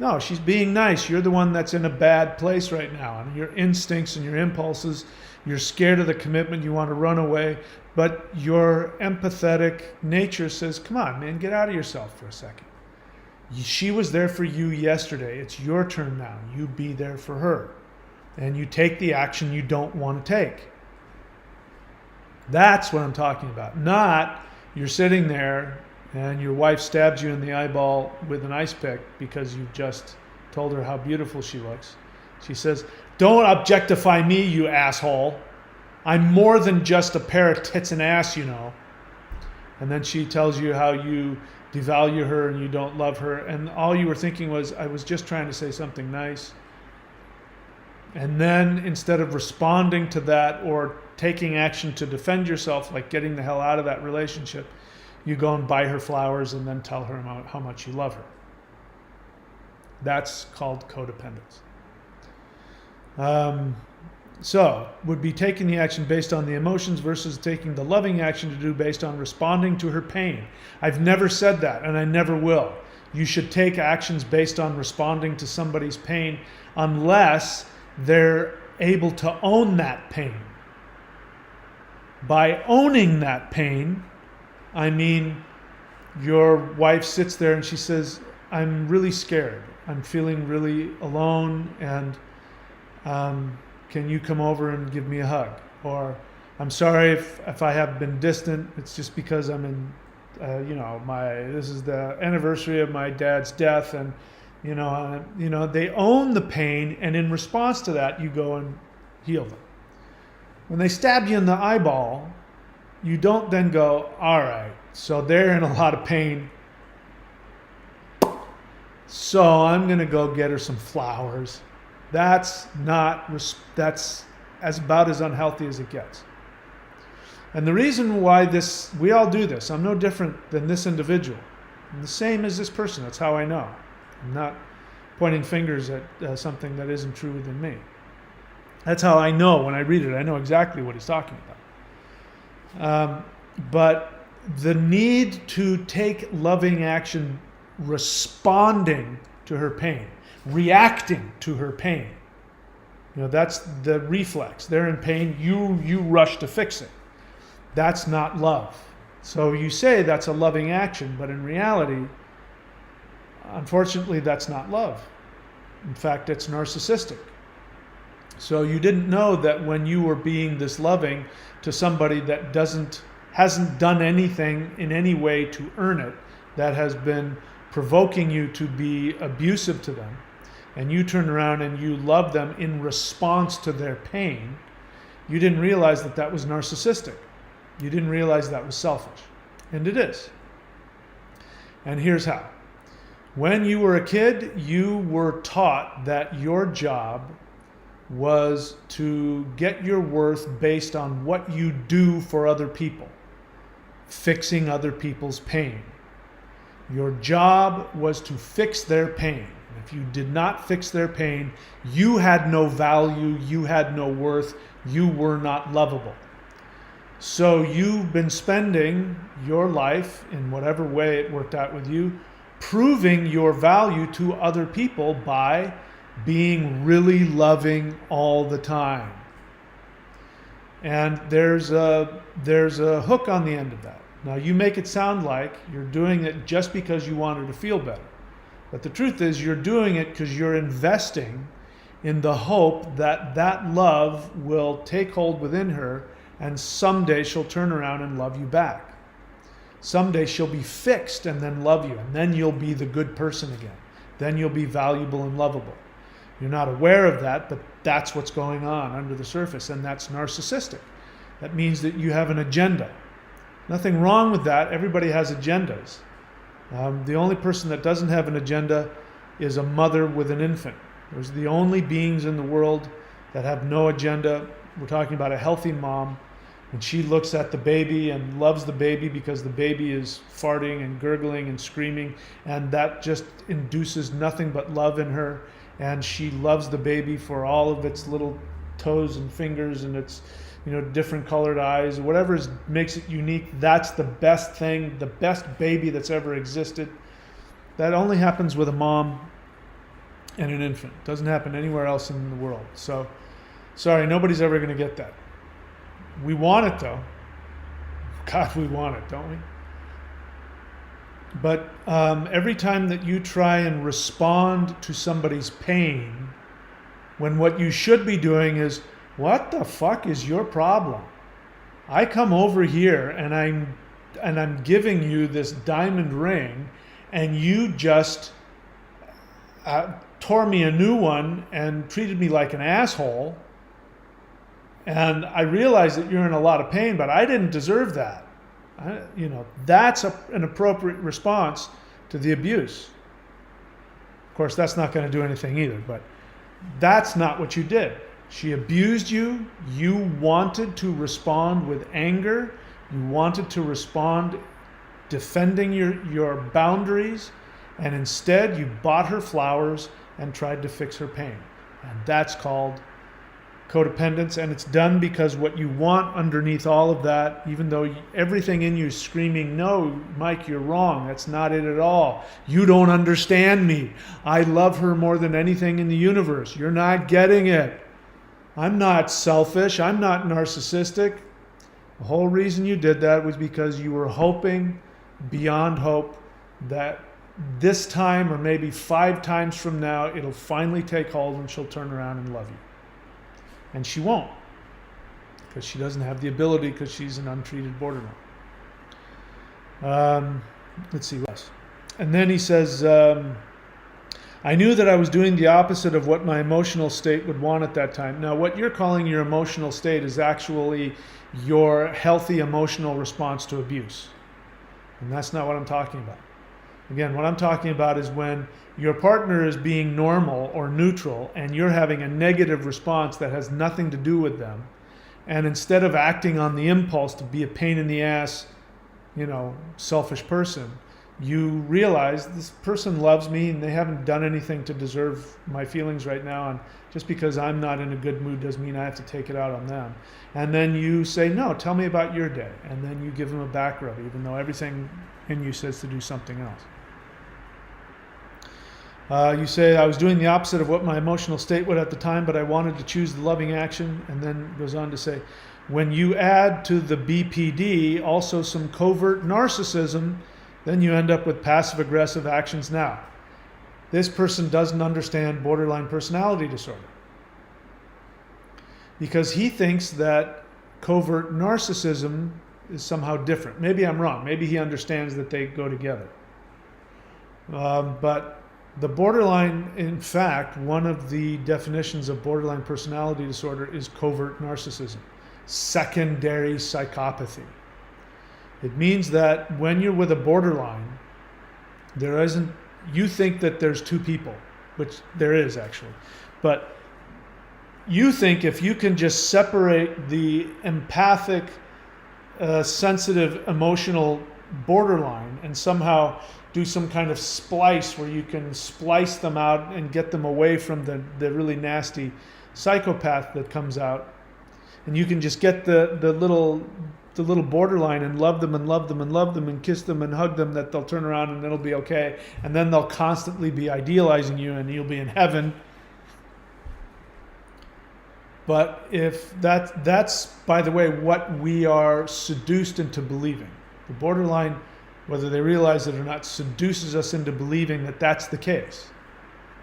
No, she's being nice. You're the one that's in a bad place right now. And your instincts and your impulses, you're scared of the commitment. You want to run away. But your empathetic nature says, come on, man, get out of yourself for a second. She was there for you yesterday. It's your turn now. You be there for her. And you take the action you don't want to take. That's what I'm talking about. Not you're sitting there and your wife stabs you in the eyeball with an ice pick because you just told her how beautiful she looks. She says, don't objectify me, you asshole. I'm more than just a pair of tits and ass, you know. And then she tells you how you devalue her and you don't love her. And all you were thinking was, I was just trying to say something nice. And then instead of responding to that or taking action to defend yourself, like getting the hell out of that relationship, you go and buy her flowers and then tell her how much you love her. That's called codependence. So, would be taking the action based on the emotions versus taking the loving action to do based on responding to her pain. I've never said that, and I never will. You should take actions based on responding to somebody's pain unless they're able to own that pain. By owning that pain, I mean your wife sits there and she says, I'm really scared. I'm feeling really alone, and can you come over and give me a hug? Or I'm sorry if I have been distant. It's just because I'm in, this is the anniversary of my dad's death, and they own the pain, and in response to that, you go and heal them. When they stab you in the eyeball, you don't then go, all right, so they're in a lot of pain, so I'm going to go get her some flowers. That's about as unhealthy as it gets. And the reason why we all do this, I'm no different than this individual. I'm the same as this person. That's how I know. I'm not pointing fingers at something that isn't true within me. That's how I know when I read it. I know exactly what he's talking about. But the need to take loving action responding to her pain, reacting to her pain. That's the reflex. They're in pain, you rush to fix it. That's not love. So you say that's a loving action, but in reality, unfortunately, that's not love. In fact, it's narcissistic. So you didn't know that when you were being this loving to somebody that hasn't done anything in any way to earn it, that has been provoking you to be abusive to them, and you turn around and you love them in response to their pain, you didn't realize that was narcissistic. You didn't realize that was selfish. And it is. And here's how. When you were a kid, you were taught that your job was to get your worth based on what you do for other people, fixing other people's pain. Your job was to fix their pain. If you did not fix their pain, you had no value, you had no worth, you were not lovable. So you've been spending your life, in whatever way it worked out with you, proving your value to other people by being really loving all the time. And there's a hook on the end of that. Now you make it sound like you're doing it just because you want her to feel better. But the truth is you're doing it because you're investing in the hope that love will take hold within her, and someday she'll turn around and love you back. Someday she'll be fixed and then love you, and then you'll be the good person again. Then you'll be valuable and lovable. You're not aware of that, but that's what's going on under the surface, and that's narcissistic. That means that you have an agenda. Nothing wrong with that. Everybody has agendas. The only person that doesn't have an agenda is a mother with an infant. Those are the only beings in the world that have no agenda. We're talking about a healthy mom. When she looks at the baby and loves the baby because the baby is farting and gurgling and screaming, and that just induces nothing but love in her, and she loves the baby for all of its little toes and fingers and its different colored eyes, whatever makes it unique. That's the best thing, the best baby that's ever existed. That only happens with a mom and an infant. It doesn't happen anywhere else in the world. So, sorry, nobody's ever going to get that. We want it though. God, we want it, don't we? But every time that you try and respond to somebody's pain, when what you should be doing is, what the fuck is your problem? I come over here and I'm giving you this diamond ring, and you just tore me a new one and treated me like an asshole. And I realize that you're in a lot of pain, but I didn't deserve that. That's an appropriate response to the abuse. Of course, that's not going to do anything either, but That's not what you did. She abused you. You wanted to respond with anger. You wanted to respond defending your boundaries. And instead, you bought her flowers and tried to fix her pain. And that's called codependence. And it's done because what you want underneath all of that, even though everything in you is screaming, no, Mike, you're wrong. That's not it at all. You don't understand me. I love her more than anything in the universe. You're not getting it. I'm not selfish. I'm not narcissistic. The whole reason you did that was because you were hoping beyond hope that this time or maybe 5 times from now, it'll finally take hold and she'll turn around and love you. And she won't, because she doesn't have the ability, because she's an untreated borderline. Let's see what else. And then he says, I knew that I was doing the opposite of what my emotional state would want at that time. Now, what you're calling your emotional state is actually your healthy emotional response to abuse. And that's not what I'm talking about. Again, what I'm talking about is when your partner is being normal or neutral and you're having a negative response that has nothing to do with them. And instead of acting on the impulse to be a pain in the ass, selfish person, you realize this person loves me and they haven't done anything to deserve my feelings right now. And just because I'm not in a good mood doesn't mean I have to take it out on them. And then you say, no, tell me about your day. And then you give them a back rub, even though everything in you says to do something else. You say, I was doing the opposite of what my emotional state would at the time, but I wanted to choose the loving action. And then goes on to say, when you add to the BPD also some covert narcissism, then you end up with passive-aggressive actions now. This person doesn't understand borderline personality disorder because he thinks that covert narcissism is somehow different. Maybe I'm wrong. Maybe he understands that they go together. But the borderline, in fact, one of the definitions of borderline personality disorder is covert narcissism, secondary psychopathy. It means that when you're with a borderline, you think that there's 2 people, which there is actually, but you think if you can just separate the empathic, sensitive, emotional borderline and somehow do some kind of splice where you can splice them out and get them away from the really nasty psychopath that comes out, and you can just get the little borderline and love them and love them and love them and kiss them and hug them, that they'll turn around and it'll be okay. And then they'll constantly be idealizing you and you'll be in heaven. But if that's, by the way, what we are seduced into believing. The borderline, whether they realize it or not, seduces us into believing that that's the case.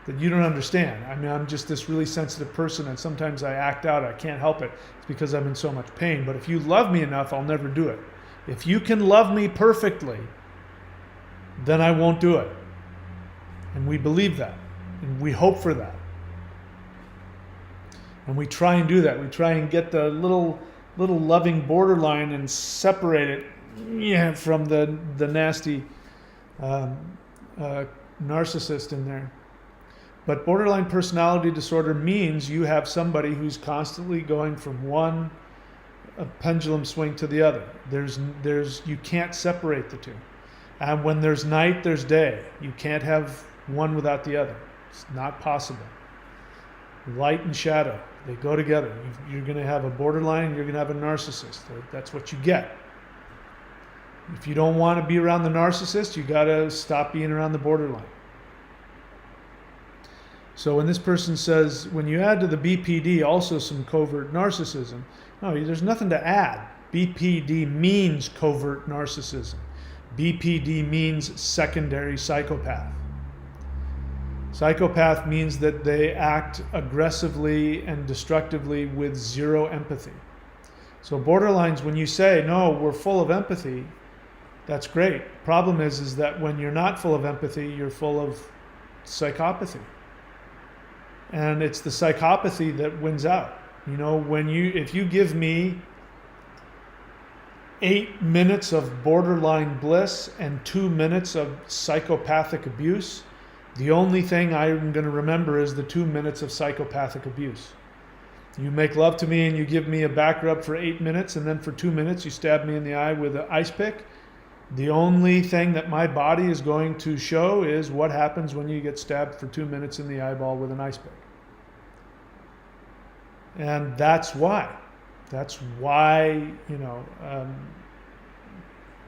That you don't understand. I mean, I'm just this really sensitive person and sometimes I act out. I can't help it. It's because I'm in so much pain. But if you love me enough, I'll never do it. If you can love me perfectly, then I won't do it. And we believe that. And we hope for that. And we try and do that. We try and get the little loving borderline and separate it from the nasty narcissist in there. But borderline personality disorder means you have somebody who's constantly going from one pendulum swing to the other. You can't separate the two. And when there's night, there's day. You can't have one without the other. It's not possible. Light and shadow, they go together. You're going to have a borderline, you're going to have a narcissist. That's what you get. If you don't want to be around the narcissist, you got to stop being around the borderline. So when this person says, when you add to the BPD also some covert narcissism, no, there's nothing to add. BPD means covert narcissism. BPD means secondary psychopath. Psychopath means that they act aggressively and destructively with zero empathy. So borderlines, when you say, no, we're full of empathy, that's great. Problem is that when you're not full of empathy, you're full of psychopathy. And it's the psychopathy that wins out. If you give me 8 minutes of borderline bliss and 2 minutes of psychopathic abuse, The only thing I'm going to remember is the 2 minutes of psychopathic abuse. You make love to me and you give me a back rub for 8 minutes, and then for 2 minutes you stab me in the eye with an ice pick. The only thing that my body is going to show is what happens when you get stabbed for 2 minutes in the eyeball with an ice pick. And that's why. That's why,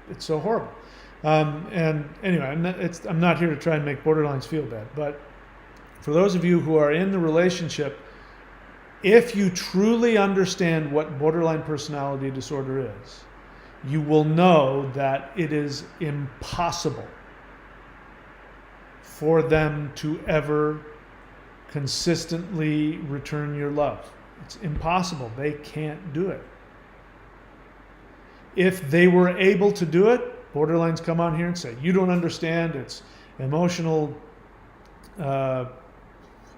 it's so horrible. And anyway, I'm not here to try and make borderlines feel bad, but for those of you who are in the relationship, if you truly understand what borderline personality disorder is, you will know that it is impossible for them to ever consistently return your love. It's impossible. They can't do it. If they were able to do it, borderlines come on here and say, you don't understand, it's emotional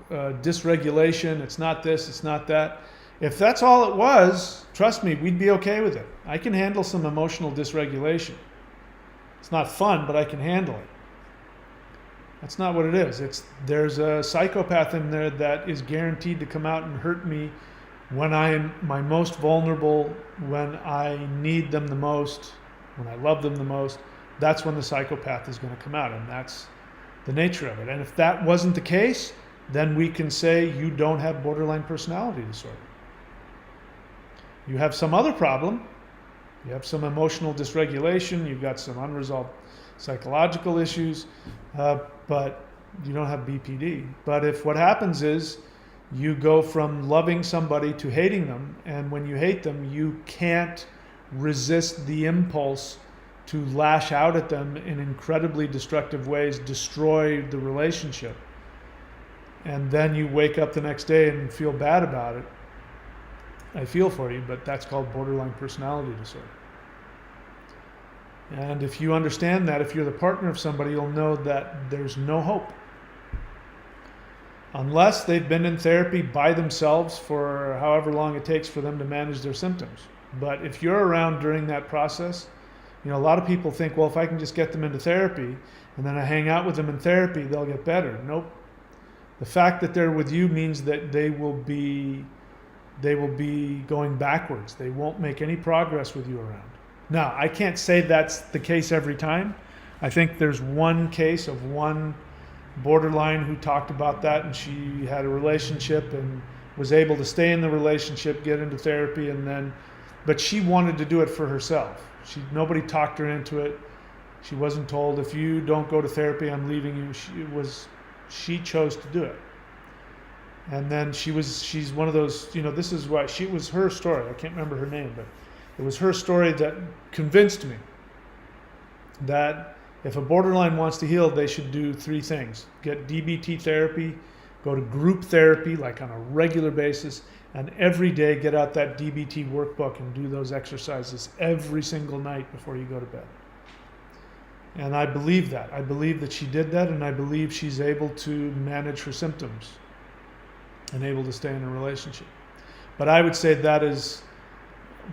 dysregulation, it's not this, it's not that. If that's all it was, trust me, we'd be okay with it. I can handle some emotional dysregulation. It's not fun, but I can handle it. That's not what it is. There's a psychopath in there that is guaranteed to come out and hurt me when I'm my most vulnerable, when I need them the most, when I love them the most. That's when the psychopath is going to come out, and that's the nature of it. And if that wasn't the case, then we can say you don't have borderline personality disorder. You have some other problem. You have some emotional dysregulation. You've got some unresolved psychological issues, but you don't have BPD. But if what happens is you go from loving somebody to hating them, and when you hate them, you can't resist the impulse to lash out at them in incredibly destructive ways, destroy the relationship, and then you wake up the next day and feel bad about it, I feel for you, but that's called borderline personality disorder. And if you understand that, if you're the partner of somebody, you'll know that there's no hope. Unless they've been in therapy by themselves for however long it takes for them to manage their symptoms. But if you're around during that process, a lot of people think, well, if I can just get them into therapy and then I hang out with them in therapy, they'll get better. Nope. The fact that they're with you means that they will be going backwards. They won't make any progress with you around. Now, I can't say that's the case every time. I think there's one case of one borderline who talked about that, and she had a relationship and was able to stay in the relationship, get into therapy, but she wanted to do it for herself. Nobody talked her into it. She wasn't told, if you don't go to therapy, I'm leaving you. She chose to do it. And then she's one of those, this is why it was her story. I can't remember her name, but it was her story that convinced me that if a borderline wants to heal, they should do 3 things. Get DBT therapy, go to group therapy, like on a regular basis, and every day get out that DBT workbook and do those exercises every single night before you go to bed. And I believe that. I believe that she did that, and I believe she's able to manage her symptoms and able to stay in a relationship. But I would say that is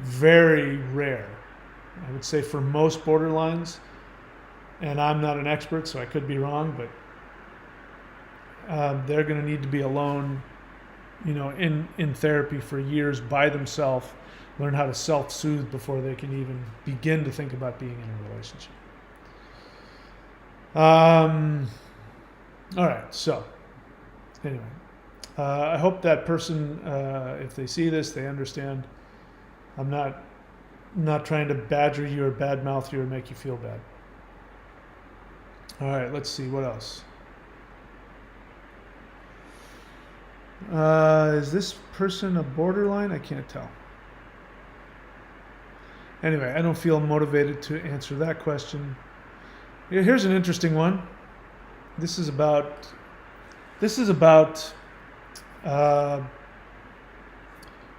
very rare. I would say for most borderlines, and I'm not an expert, so I could be wrong, but they're going to need to be alone, in therapy for years by themselves, learn how to self-soothe before they can even begin to think about being in a relationship. All right, so anyway, I hope that person, if they see this, they understand. I'm not trying to badger you or badmouth you or make you feel bad. All right, let's see, what else? Is this person a borderline? I can't tell. Anyway, I don't feel motivated to answer that question. Here's an interesting one. This is about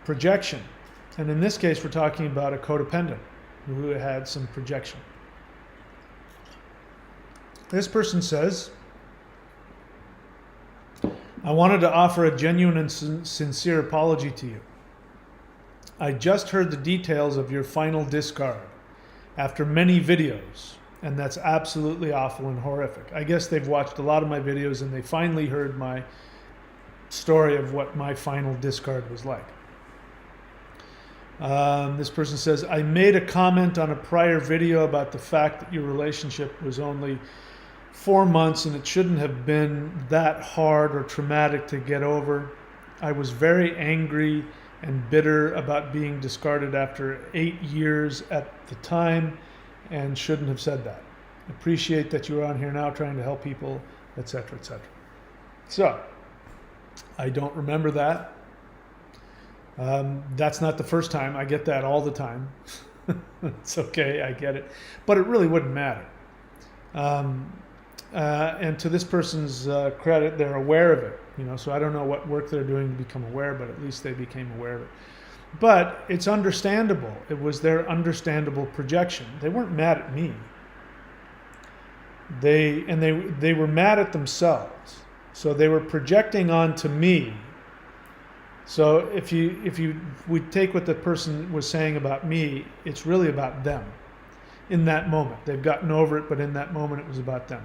projection. And in this case, we're talking about a codependent who had some projection. This person says, I wanted to offer a genuine and sincere apology to you. I just heard the details of your final discard after many videos And that's absolutely awful and horrific. I guess they've watched a lot of my videos and they finally heard my story of what my final discard was like. This person says, I made a comment on a prior video about the fact that your relationship was only 4 months and it shouldn't have been that hard or traumatic to get over. I was very angry and bitter about being discarded after 8 years at the time and shouldn't have said that. Appreciate that you're on here now trying to help people, etc., etc. So, I don't remember that. That's not the first time. I get that all the time. It's okay, I get it. But it really wouldn't matter. And to this person's credit, they're aware of it. So I don't know what work they're doing to become aware, but at least they became aware of it. But it's understandable. It was their understandable projection. They weren't mad at me. They were mad at themselves. So they were projecting onto me. So if we take what the person was saying about me, it's really about them. In that moment, they've gotten over it, but in that moment, it was about them.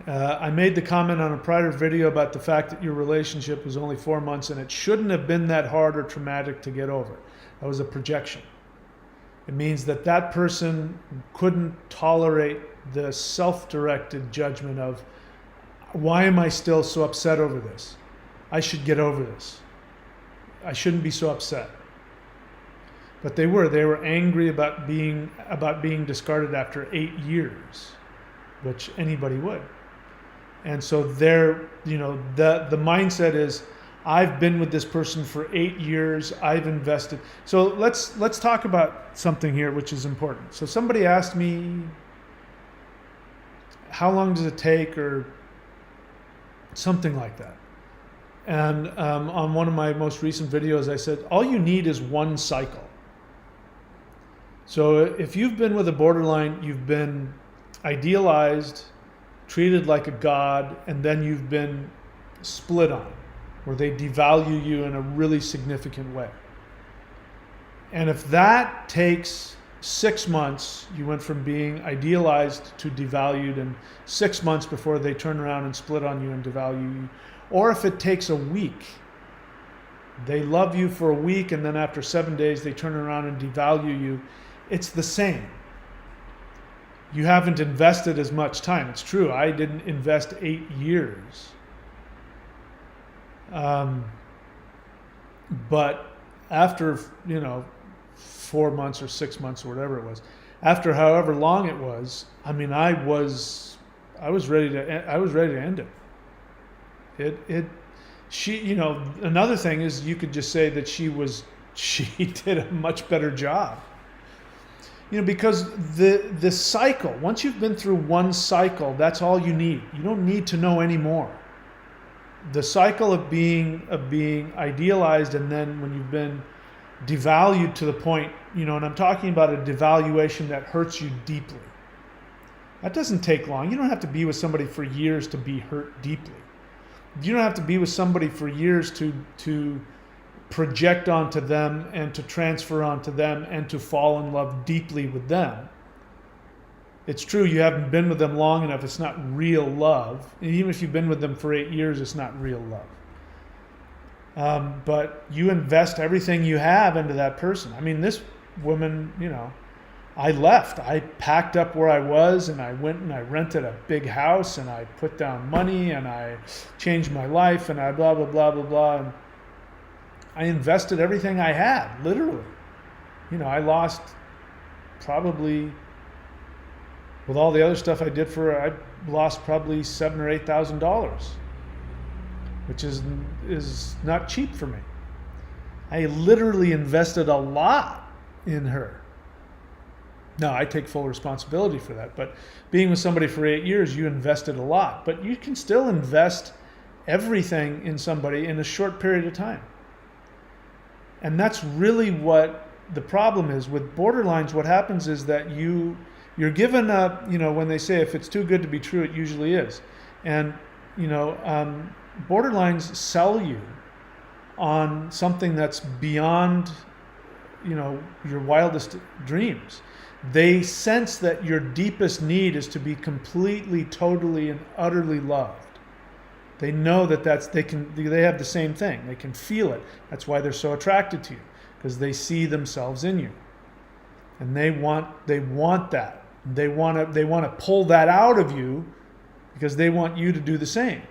I made the comment on a prior video about the fact that your relationship was only 4 months and it shouldn't have been that hard or traumatic to get over. That was a projection. It means that that person couldn't tolerate the self-directed judgment of, why am I still so upset over this? I should get over this. I shouldn't be so upset. But they were angry about being discarded after 8 years, which anybody would. And so the mindset is, I've been with this person for 8 years, I've invested. So let's talk about something here which is important. So somebody asked me, how long does it take, or something like that. And on one of my most recent videos, I said, all you need is one cycle. So if you've been with a borderline, you've been idealized, treated like a god, and then you've been split on, where they devalue you in a really significant way. And if that takes 6 months, you went from being idealized to devalued in 6 months before they turn around and split on you and devalue you. Or if it takes a week, they love you for a week and then after 7 days they turn around and devalue you, it's the same. You haven't invested as much time. It's true, I didn't invest 8 years. But after, 4 months or 6 months or whatever it was, after however long it was, I mean, I was ready to end it. Another thing is, you could just say that she did a much better job. Because the cycle, once you've been through one cycle, that's all you need. You don't need to know any more. The cycle of being idealized, and then when you've been devalued to the point, and I'm talking about a devaluation that hurts you deeply. That doesn't take long. You don't have to be with somebody for years to be hurt deeply. You don't have to be with somebody for years to project onto them and to transfer onto them and to fall in love deeply with them. It's true, you haven't been with them long enough. It's not real love. And even if you've been with them for 8 years, it's not real love. But you invest everything you have into that person. I mean, this woman, I left. I packed up where I was and I went and I rented a big house and I put down money and I changed my life and I blah, blah, blah, blah, blah. And I invested everything I had, literally. I lost probably, with all the other stuff I did for her, I lost probably $7,000 or $8,000, which is not cheap for me. I literally invested a lot in her. Now, I take full responsibility for that, but being with somebody for 8 years, you invested a lot. But you can still invest everything in somebody in a short period of time. And that's really what the problem is. With borderlines, what happens is that you're given a, when they say if it's too good to be true, it usually is. And, borderlines sell you on something that's beyond, your wildest dreams. They sense that your deepest need is to be completely, totally, and utterly loved. They know that they have the same thing. They can feel it. That's why they're so attracted to you, because they see themselves in you. And they want that. They want to pull that out of you because they want you to do the same.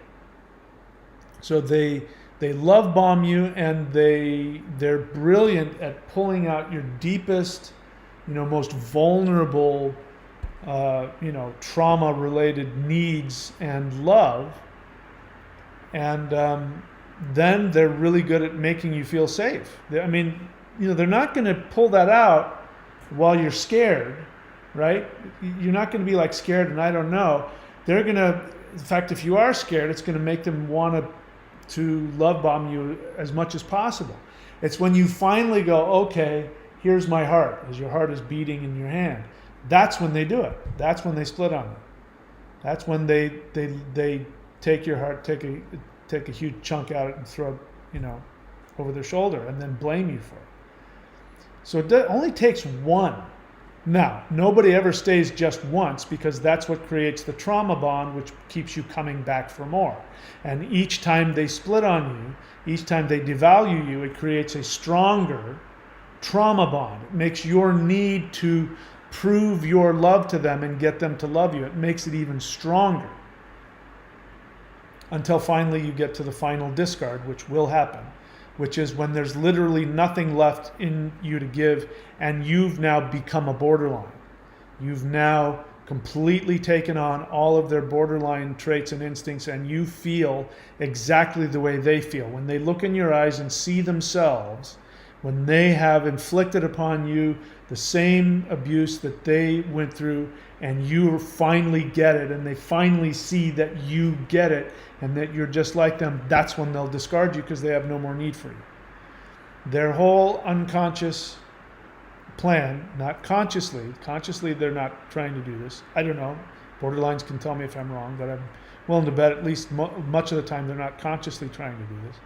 So they love bomb you, and they're brilliant at pulling out your deepest, most vulnerable, trauma-related needs and love. And then they're really good at making you feel safe. They're not going to pull that out while you're scared, right? You're not going to be like scared and I don't know. They're going to, in fact, if you are scared, it's going to make them want to love bomb you as much as possible. It's when you finally go, okay, here's my heart, as your heart is beating in your hand. That's when they do it. That's when they split on it. That's when they take your heart, take a huge chunk out of it and throw it, over their shoulder, and then blame you for it. So it only takes one. Now, nobody ever stays just once, because that's what creates the trauma bond, which keeps you coming back for more. And each time they split on you, each time they devalue you, it creates a stronger trauma bond. It makes your need to prove your love to them and get them to love you, it makes it even stronger. Until finally you get to the final discard, which will happen, which is when there's literally nothing left in you to give, and you've now become a borderline. You've now completely taken on all of their borderline traits and instincts, and you feel exactly the way they feel. When they look in your eyes and see themselves, when they have inflicted upon you the same abuse that they went through, and you finally get it, and they finally see that you get it, and that you're just like them, that's when they'll discard you, because they have no more need for you. Their whole unconscious plan, not consciously they're not trying to do this. I don't know. Borderlines can tell me if I'm wrong, but I'm willing to bet at least much of the time they're not consciously trying to do this.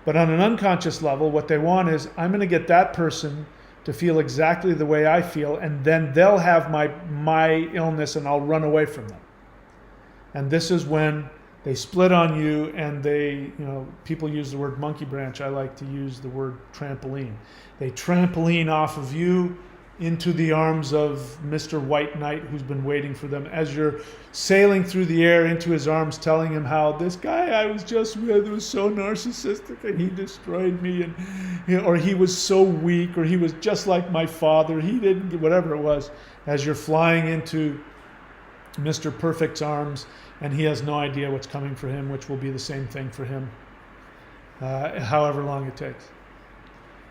But on an unconscious level, what they want is, I'm going to get that person to feel exactly the way I feel, and then they'll have my illness, and I'll run away from them. And this is when they split on you, and they, people use the word monkey branch. I like to use the word trampoline. They trampoline off of you into the arms of Mr. White Knight, who's been waiting for them, as you're sailing through the air into his arms, telling him how this guy I was just with was so narcissistic and he destroyed me, and or he was so weak, or he was just like my father, he didn't, whatever it was, as you're flying into Mr. Perfect's arms, and he has no idea what's coming for him, which will be the same thing for him, however long it takes.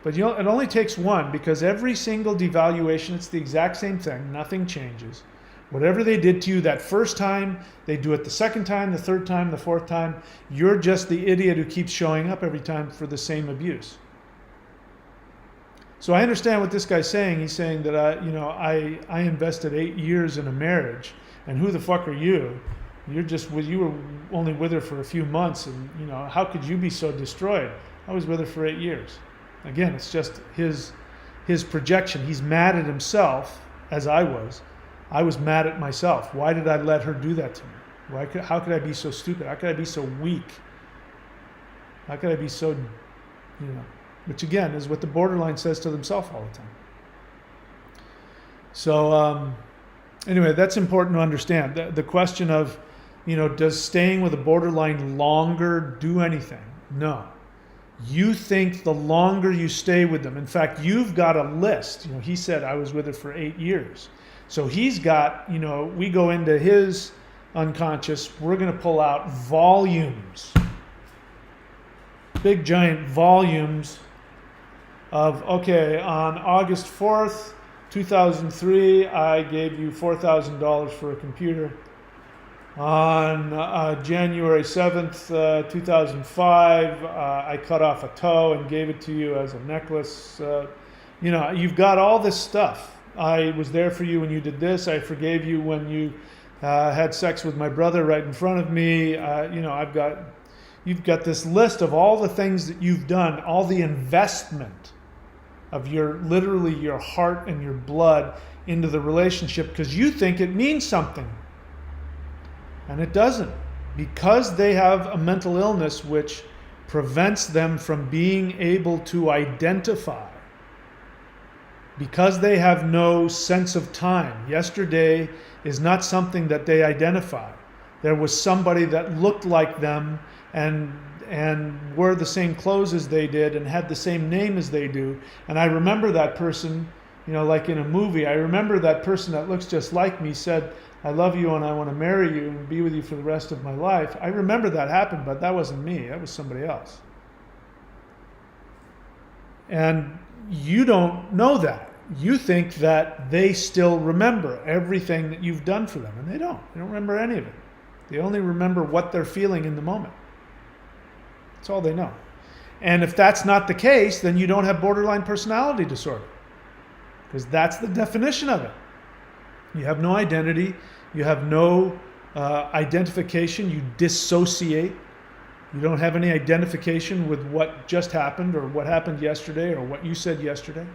But it only takes one, because every single devaluation, it's the exact same thing. Nothing changes. Whatever they did to you that first time, they do it the second time, the third time, the fourth time. You're just the idiot who keeps showing up every time for the same abuse. So I understand what this guy's saying. He's saying that I invested 8 years in a marriage, and who the fuck are you? You were only with her for a few months, and how could you be so destroyed? I was with her for 8 years. Again, it's just his projection. He's mad at himself, as I was. I was mad at myself. Why did I let her do that to me? How could I be so stupid? How could I be so weak? How could I be so, which again is what the borderline says to themselves all the time. So anyway, that's important to understand. The question of, does staying with a borderline longer do anything? No. You think the longer you stay with them, in fact, you've got a list. He said I was with her for 8 years. So he's got, we go into his unconscious, we're going to pull out volumes, big giant volumes of, okay, on August 4th, 2003, I gave you $4,000 for a computer. On January 7th, 2005, I cut off a toe and gave it to you as a necklace. You've got all this stuff. I was there for you when you did this. I forgave you when you had sex with my brother right in front of me. You've got this list of all the things that you've done, all the investment of literally your heart and your blood into the relationship because you think it means something. And it doesn't. Because they have a mental illness which prevents them from being able to identify. Because they have no sense of time. Yesterday is not something that they identify. There was somebody that looked like them and wore the same clothes as they did and had the same name as they do. And I remember that person, like in a movie, I remember that person that looks just like me said, "I love you and I want to marry you and be with you for the rest of my life." I remember that happened, but that wasn't me. That was somebody else. And you don't know that. You think that they still remember everything that you've done for them, and they don't. They don't remember any of it. They only remember what they're feeling in the moment. That's all they know. And if that's not the case, then you don't have borderline personality disorder, because that's the definition of it. You have no identity. You have no identification. You dissociate. You don't have any identification with what just happened or what happened yesterday or what you said yesterday.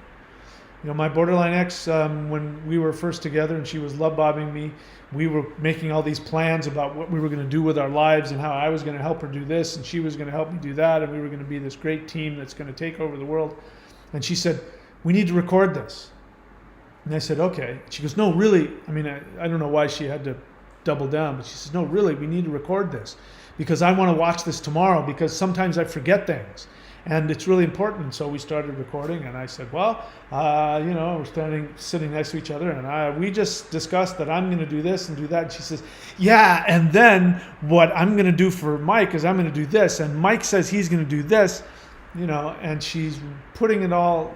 My borderline ex, when we were first together and she was love bombing me, we were making all these plans about what we were going to do with our lives and how I was going to help her do this and she was going to help me do that, and we were going to be this great team that's going to take over the world. And she said, "We need to record this." And I said, "Okay." She goes, "No, really." I don't know why she had to double down, but she says, "No, really, we need to record this because I want to watch this tomorrow because sometimes I forget things. And it's really important." So we started recording, and I said, "Well, we're sitting next to each other, and we just discussed that I'm going to do this and do that." And she says, "Yeah, and then what I'm going to do for Mike is I'm going to do this, and Mike says he's going to do this," and she's putting it all,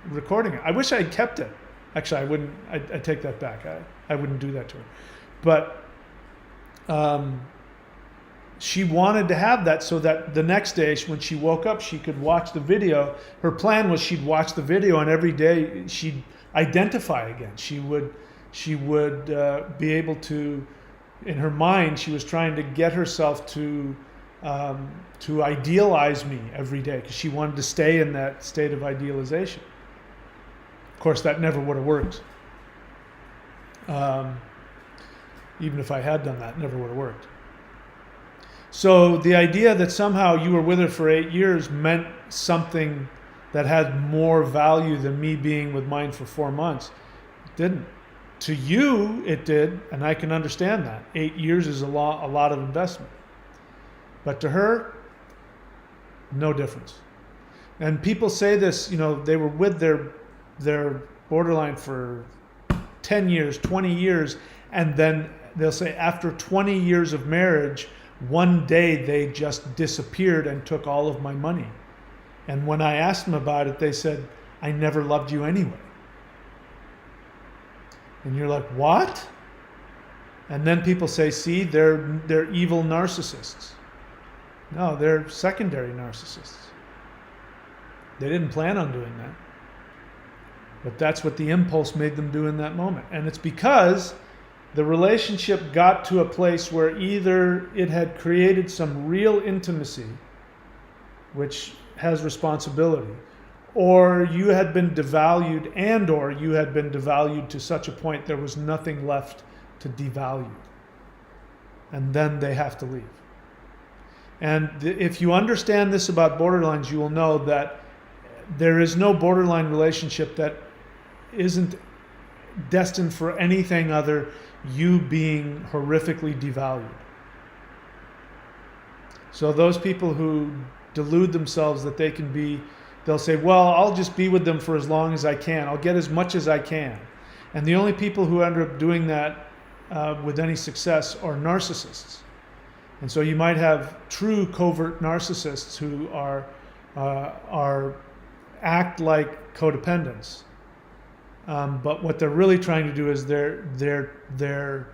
recording it. I wish I had kept it. Actually, I wouldn't. I take that back. I wouldn't do that to her, but. She wanted to have that so that the next day when she woke up, she could watch the video. Her plan was she'd watch the video and every day she'd identify again. She would be able to, in her mind, she was trying to get herself to idealize me every day because she wanted to stay in that state of idealization. Of course, that never would have worked. Even if I had done that, it never would have worked. So the idea that somehow you were with her for 8 years meant something that had more value than me being with mine for 4 months. It didn't. To you, it did, and I can understand that. 8 years is a lot of investment. But to her, no difference. And people say this, they were with their borderline for 10 years, 20 years, and then they'll say after 20 years of marriage, one day they just disappeared and took all of my money. And when I asked them about it, they said, "I never loved you anyway." And you're like, "What?" And then people say, "See, they're evil narcissists." No, they're secondary narcissists. They didn't plan on doing that. But that's what the impulse made them do in that moment. And it's because the relationship got to a place where either it had created some real intimacy, which has responsibility, or you had been devalued or you had been devalued to such a point there was nothing left to devalue. And then they have to leave. And if you understand this about borderlines, you will know that there is no borderline relationship that isn't destined for anything other you being horrifically devalued. So those people who delude themselves that they can be, they'll say, "Well, I'll just be with them for as long as I can. I'll get as much as I can." And the only people who end up doing that with any success are narcissists. And so you might have true covert narcissists who act like codependents. But what they're really trying to do is they're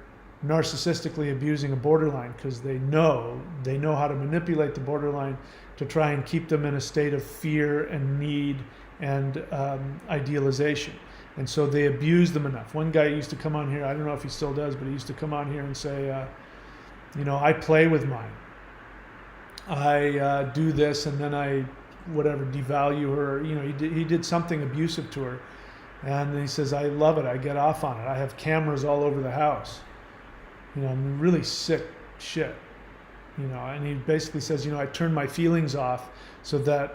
narcissistically abusing a borderline because they know how to manipulate the borderline to try and keep them in a state of fear and need and idealization. And so they abuse them enough. One guy used to come on here, I don't know if he still does, but he used to come on here and say, "I play with mine. I do this and then I devalue her." He did something abusive to her. And he says, I love it. I get off on it. I have cameras all over the house. I'm really sick shit. And he basically says, I turn my feelings off so that,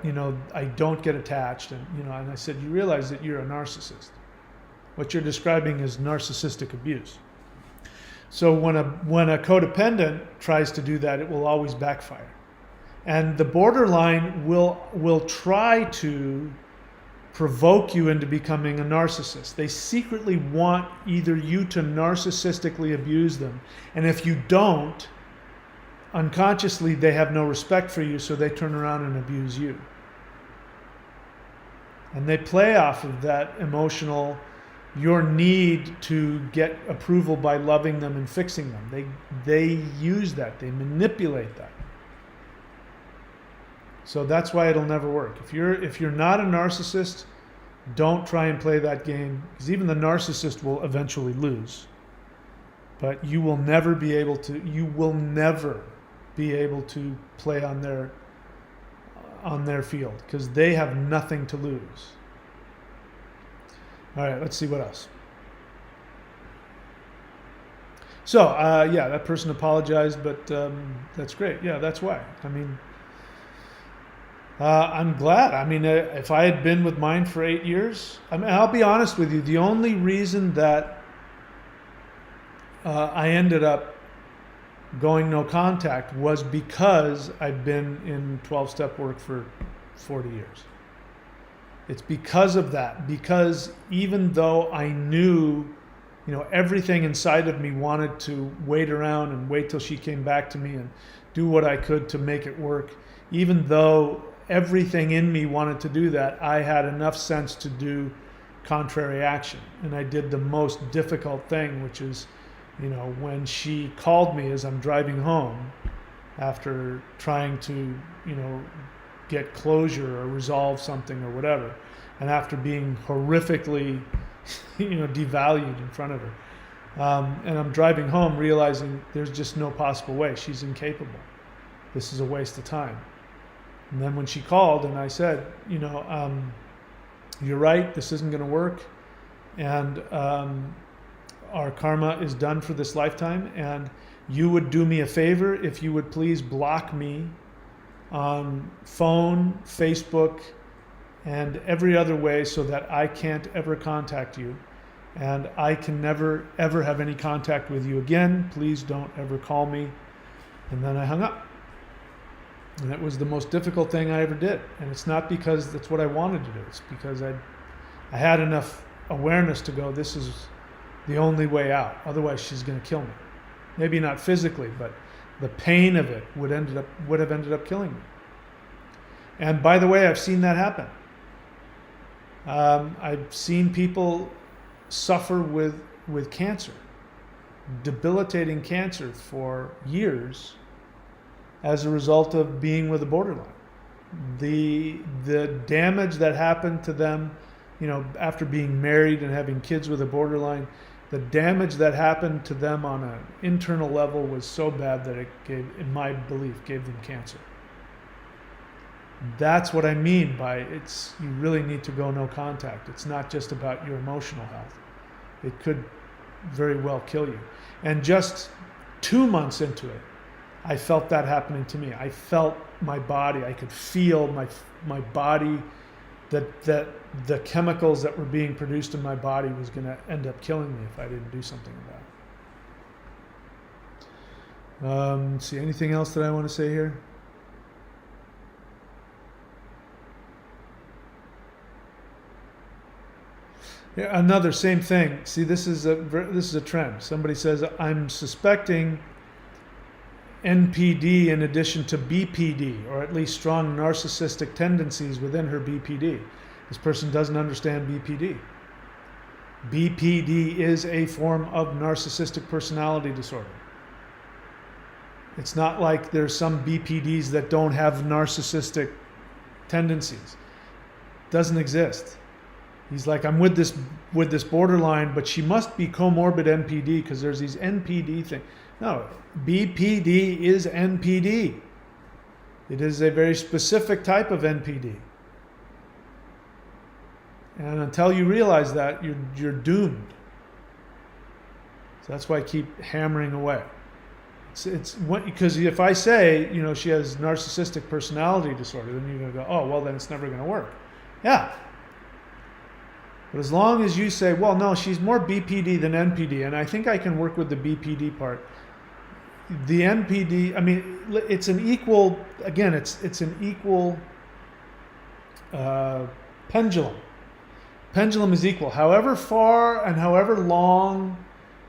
I don't get attached. And I said, you realize that you're a narcissist. What you're describing is narcissistic abuse. So when a codependent tries to do that, it will always backfire. And the borderline will try to provoke you into becoming a narcissist. They secretly want either you to narcissistically abuse them, and if you don't, unconsciously they have no respect for you, so they turn around and abuse you. And they play off of that emotional, your need to get approval by loving them and fixing them. They use that, they manipulate that. So that's why it'll never work. If you're not a narcissist, don't try and play that game, because even the narcissist will eventually lose. But you will never be able to play on their field, because they have nothing to lose. All right, let's see what else. So, that person apologized, but that's great. Yeah, that's why. I'm glad. If I had been with mine for 8 years, I'll be honest with you, the only reason that I ended up going no contact was because I've been in 12-step work for 40 years. It's because of that. Because even though I knew, everything inside of me wanted to wait around and wait till she came back to me and do what I could to make it work, even though everything in me wanted to do that, I had enough sense to do contrary action. And I did the most difficult thing, which is, when she called me as I'm driving home after trying to, get closure or resolve something or whatever, and after being horrifically, devalued in front of her. And I'm driving home realizing there's just no possible way. She's incapable. This is a waste of time. And then when she called and I said, you're right, this isn't going to work. And our karma is done for this lifetime. And you would do me a favor if you would please block me on phone, Facebook, and every other way so that I can't ever contact you. And I can never, ever have any contact with you again. Please don't ever call me. And then I hung up. And that was the most difficult thing I ever did. And it's not because that's what I wanted to do. It's because I had enough awareness to go, this is the only way out. Otherwise, she's going to kill me. Maybe not physically, but the pain of it would have ended up killing me. And by the way, I've seen that happen. I've seen people suffer with cancer, debilitating cancer for years, as a result of being with a borderline. The damage that happened to them, after being married and having kids with a borderline, the damage that happened to them on an internal level was so bad that it gave, in my belief, gave them cancer. That's what I mean by you really need to go no contact. It's not just about your emotional health. It could very well kill you. And just 2 months into it, I felt that happening to me. I felt my body. I could feel my body, that the chemicals that were being produced in my body was going to end up killing me if I didn't do something about it. Let's see, anything else that I want to say here? Yeah, another same thing. See, this is a trend. Somebody says, I'm suspecting NPD in addition to BPD, or at least strong narcissistic tendencies within her BPD. This person doesn't understand BPD. BPD is a form of narcissistic personality disorder. It's not like there's some BPDs that don't have narcissistic tendencies. Doesn't exist. He's like, I'm with this borderline, but she must be comorbid NPD because there's these NPD things. No, BPD is NPD. It is a very specific type of NPD. And until you realize that, you're doomed. So that's why I keep hammering away. It's because if I say, she has narcissistic personality disorder, then you're going to go, oh, well, then it's never going to work. Yeah. But as long as you say, well, no, she's more BPD than NPD, and I think I can work with the BPD part. The NPD, I mean, it's an equal, again, it's an equal pendulum. Pendulum is equal. However far and however long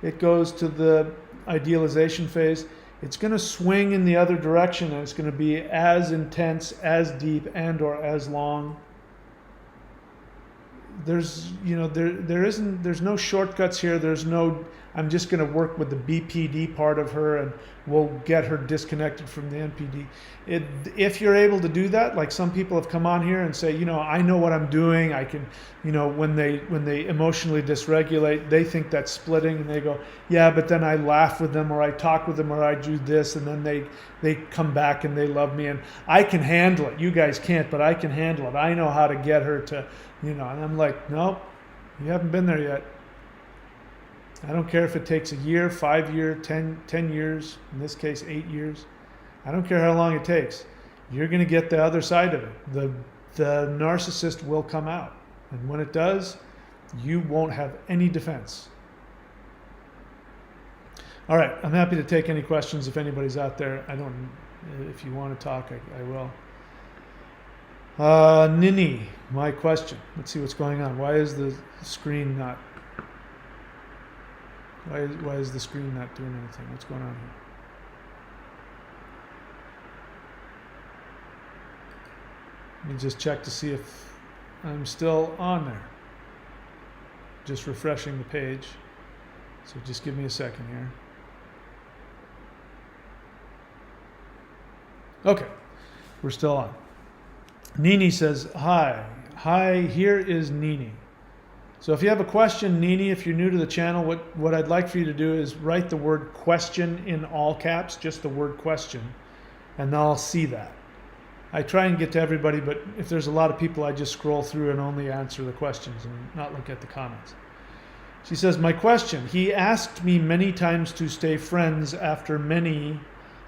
it goes to the idealization phase, it's going to swing in the other direction, and it's going to be as intense, as deep, and or as long. There's there's no shortcuts here. There's no, I'm just going to work with the BPD part of her and we'll get her disconnected from the NPD. If you're able to do that, like some people have come on here and say, I know what I'm doing. I can, when they emotionally dysregulate, they think that's splitting, and they go, yeah, but then I laugh with them, or I talk with them, or I do this, and then they come back and they love me, and I can handle it. You guys can't, but I can handle it. I know how to get her to, and I'm like, nope, you haven't been there yet. I don't care if it takes a year, 5 years, 10 years, in this case, 8 years. I don't care how long it takes. You're going to get the other side of it. The narcissist will come out. And when it does, you won't have any defense. All right, I'm happy to take any questions if anybody's out there. If you want to talk, I will. Nini, my question. Let's see what's going on. Why is the screen not... Why is the screen not doing anything? What's going on here? Let me just check to see if I'm still on there. Just refreshing the page. So just give me a second here. Okay, we're still on. Nini says, hi. Hi, here is Nini. So if you have a question, Nini, if you're new to the channel, what I'd like for you to do is write the word question in all caps, just the word question, and I'll see that. I try and get to everybody, but if there's a lot of people, I just scroll through and only answer the questions and not look at the comments. She says, my question, he asked me many times to stay friends after many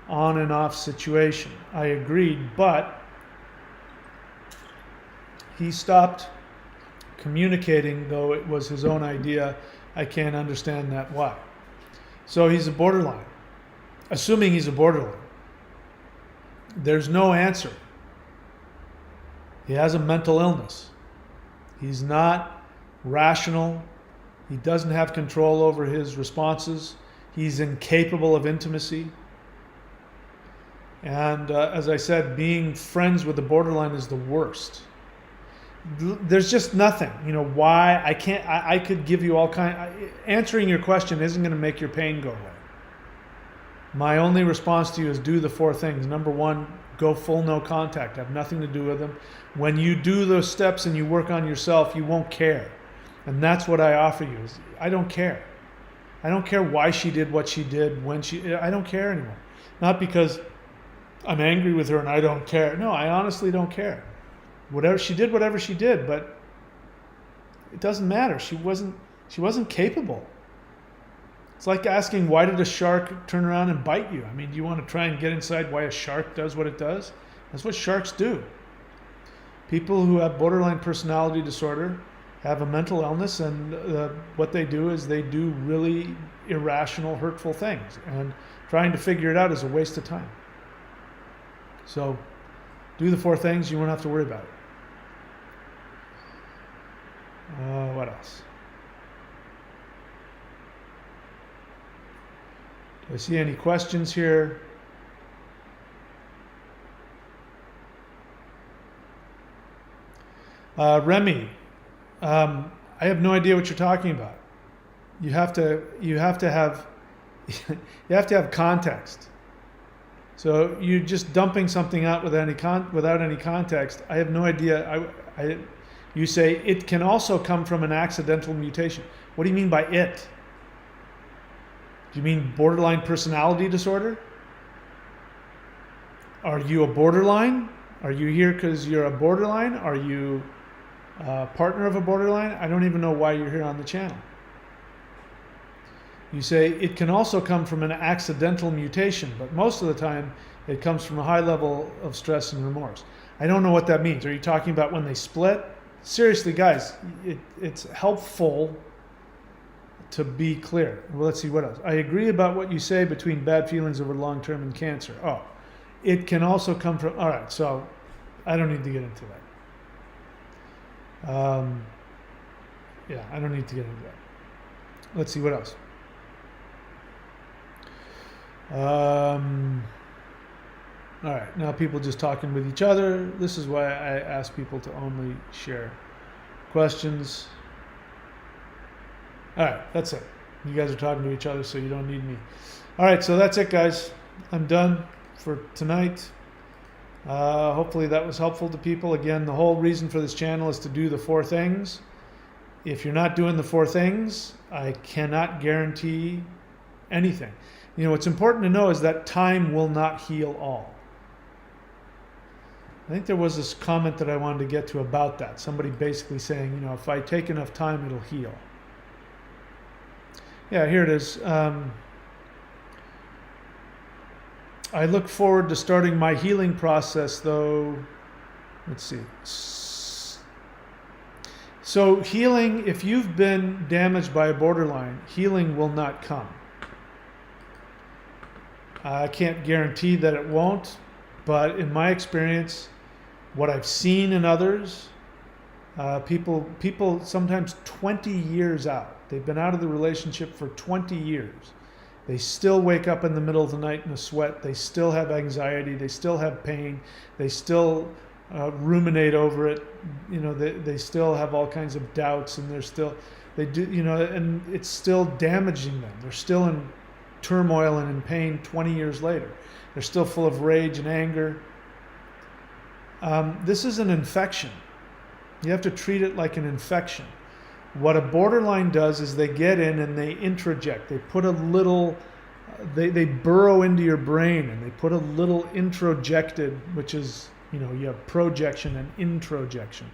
on and off situation. I agreed, but he stopped communicating, though it was his own idea. I can't understand that why. So he's a borderline. Assuming he's a borderline, there's no answer. He has a mental illness. He's not rational. He doesn't have control over his responses. He's incapable of intimacy. And as I said, being friends with the borderline is the worst. There's just nothing, why I can't, I could give you all answering your question isn't going to make your pain go away. My only response to you is do the 4 things. Number 1, go full no contact, have nothing to do with them. When you do those steps and you work on yourself, you won't care. And that's what I offer you is I don't care. I don't care why she did what she did, I don't care anymore. Not because I'm angry with her and I don't care. No, I honestly don't care. Whatever she did, but it doesn't matter. She wasn't capable. It's like asking, why did a shark turn around and bite you? I mean, do you want to try and get inside why a shark does what it does? That's what sharks do. People who have borderline personality disorder have a mental illness, and what they do is they do really irrational, hurtful things, and trying to figure it out is a waste of time. So do the 4 things, you won't have to worry about it. What else? Do I see any questions here? Remy, I have no idea what you're talking about. You have to have you have to have context. So you're just dumping something out without any context. I have no idea. You say it can also come from an accidental mutation. What do you mean by it? Do you mean borderline personality disorder? Are you a borderline? Are you here because you're a borderline? Are you partner of a borderline, I don't even know why you're here on the channel. You say it can also come from an accidental mutation, but most of the time it comes from a high level of stress and remorse. I don't know what that means. Are you talking about when they split? Seriously, guys, it's helpful to be clear. Well, let's see what else. I agree about what you say between bad feelings over long-term and cancer. Oh, it can also come from, all right, so I don't need to get into that. Yeah, I don't need to get into that. Let's see what else. All right, now people just talking with each other. This is why I ask people to only share questions. All right, that's it. You guys are talking to each other, so you don't need me. All right, so that's it, guys. I'm done for tonight. Hopefully that was helpful to people. Again, the whole reason for this channel is to do the 4 things. If you're not doing the 4 things, I cannot guarantee anything. You know, what's important to know is that time will not heal all. I think there was this comment that I wanted to get to about that. Somebody basically saying, you know, if I take enough time, it'll heal. Yeah, here it is. I look forward to starting my healing process, though. Let's see. So healing, if you've been damaged by a borderline, healing will not come. I can't guarantee that it won't, but in my experience, what I've seen in others, people sometimes 20 years out, they've been out of the relationship for 20 years. They still wake up in the middle of the night in a sweat. They still have anxiety. They still have pain. They still ruminate over it. You know, they still have all kinds of doubts, and they do, you know, and it's still damaging them. They're still in turmoil and in pain 20 years later. They're still full of rage and anger. This is an infection. You have to treat it like an infection. What a borderline does is they get in and they introject. They put a little, they burrow into your brain and they put a little introjected, which is, you know, you have projection and introjection.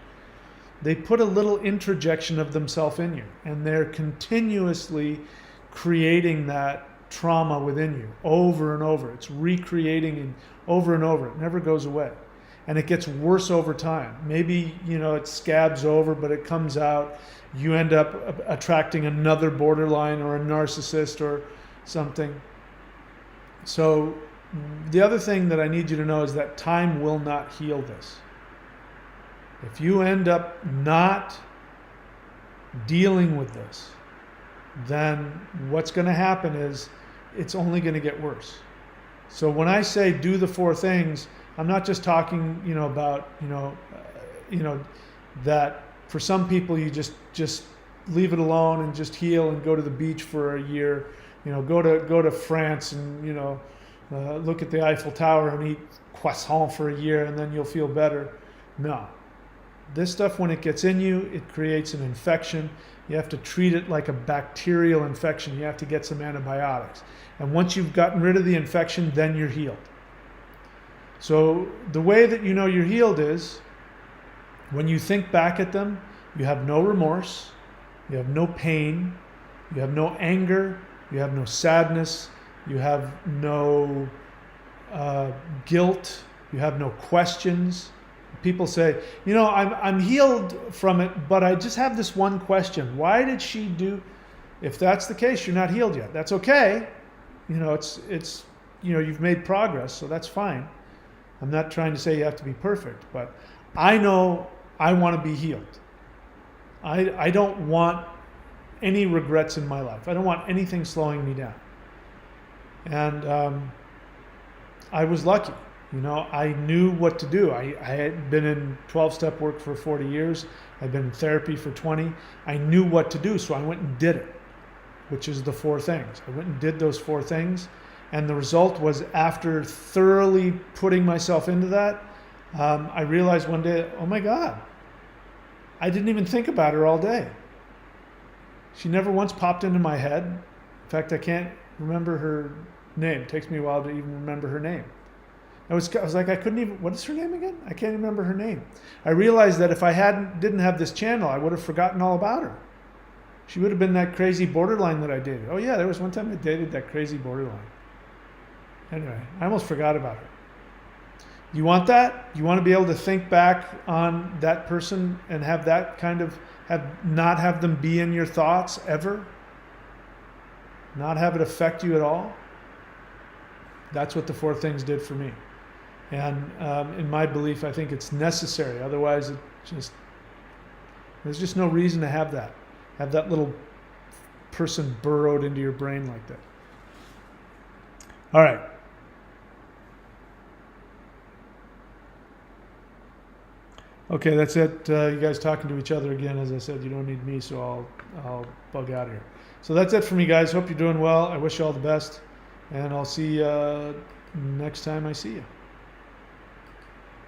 They put a little introjection of themselves in you, and they're continuously creating that trauma within you over and over. It's recreating it over and over. It never goes away. And it gets worse over time. Maybe, you know, it scabs over, but it comes out. You end up attracting another borderline or a narcissist or something. So the other thing that I need you to know is that time will not heal this. If you end up not dealing with this, then what's going to happen is it's only going to get worse. So when I say do the 4 things, I'm not just talking, you know, about, you know, that for some people you just leave it alone and just heal and go to the beach for a year, you know, go to France and, you know, look at the Eiffel Tower and eat croissant for a year and then you'll feel better. No. This stuff, when it gets in you, it creates an infection. You have to treat it like a bacterial infection. You have to get some antibiotics. And once you've gotten rid of the infection, then you're healed. So the way that you know you're healed is when you think back at them, you have no remorse, you have no pain, you have no anger, you have no sadness, you have no guilt, you have no questions. People say, you know, I'm healed from it, but I just have this one question. Why did she do? If that's the case, you're not healed yet. That's okay. You know, it's you know, you've made progress, so that's fine. I'm not trying to say you have to be perfect, but I know I want to be healed. I don't want any regrets in my life. I don't want anything slowing me down. And I was lucky. You know, I knew what to do. I had been in 12-step work for 40 years. I've been in therapy for 20. I knew what to do, so I went and did it, which is the 4 things. I went and did those 4 things. And the result was, after thoroughly putting myself into that, I realized one day, oh my God, I didn't even think about her all day. She never once popped into my head. In fact, I can't remember her name. It takes me a while to even remember her name. I was like, I couldn't even, what is her name again? I can't remember her name. I realized that if I didn't have this channel, I would have forgotten all about her. She would have been that crazy borderline that I dated. Oh yeah, there was one time I dated that crazy borderline. Anyway, I almost forgot about her. You want that? You want to be able to think back on that person and have that kind of, not have them be in your thoughts ever? Not have it affect you at all? That's what the 4 things did for me. And in my belief, I think it's necessary. Otherwise, there's just no reason to have that. Have that little person burrowed into your brain like that. All right. Okay, that's it. You guys talking to each other again. As I said, you don't need me, so I'll bug out of here. So that's it for me, guys. Hope you're doing well. I wish you all the best, and I'll see you next time I see you.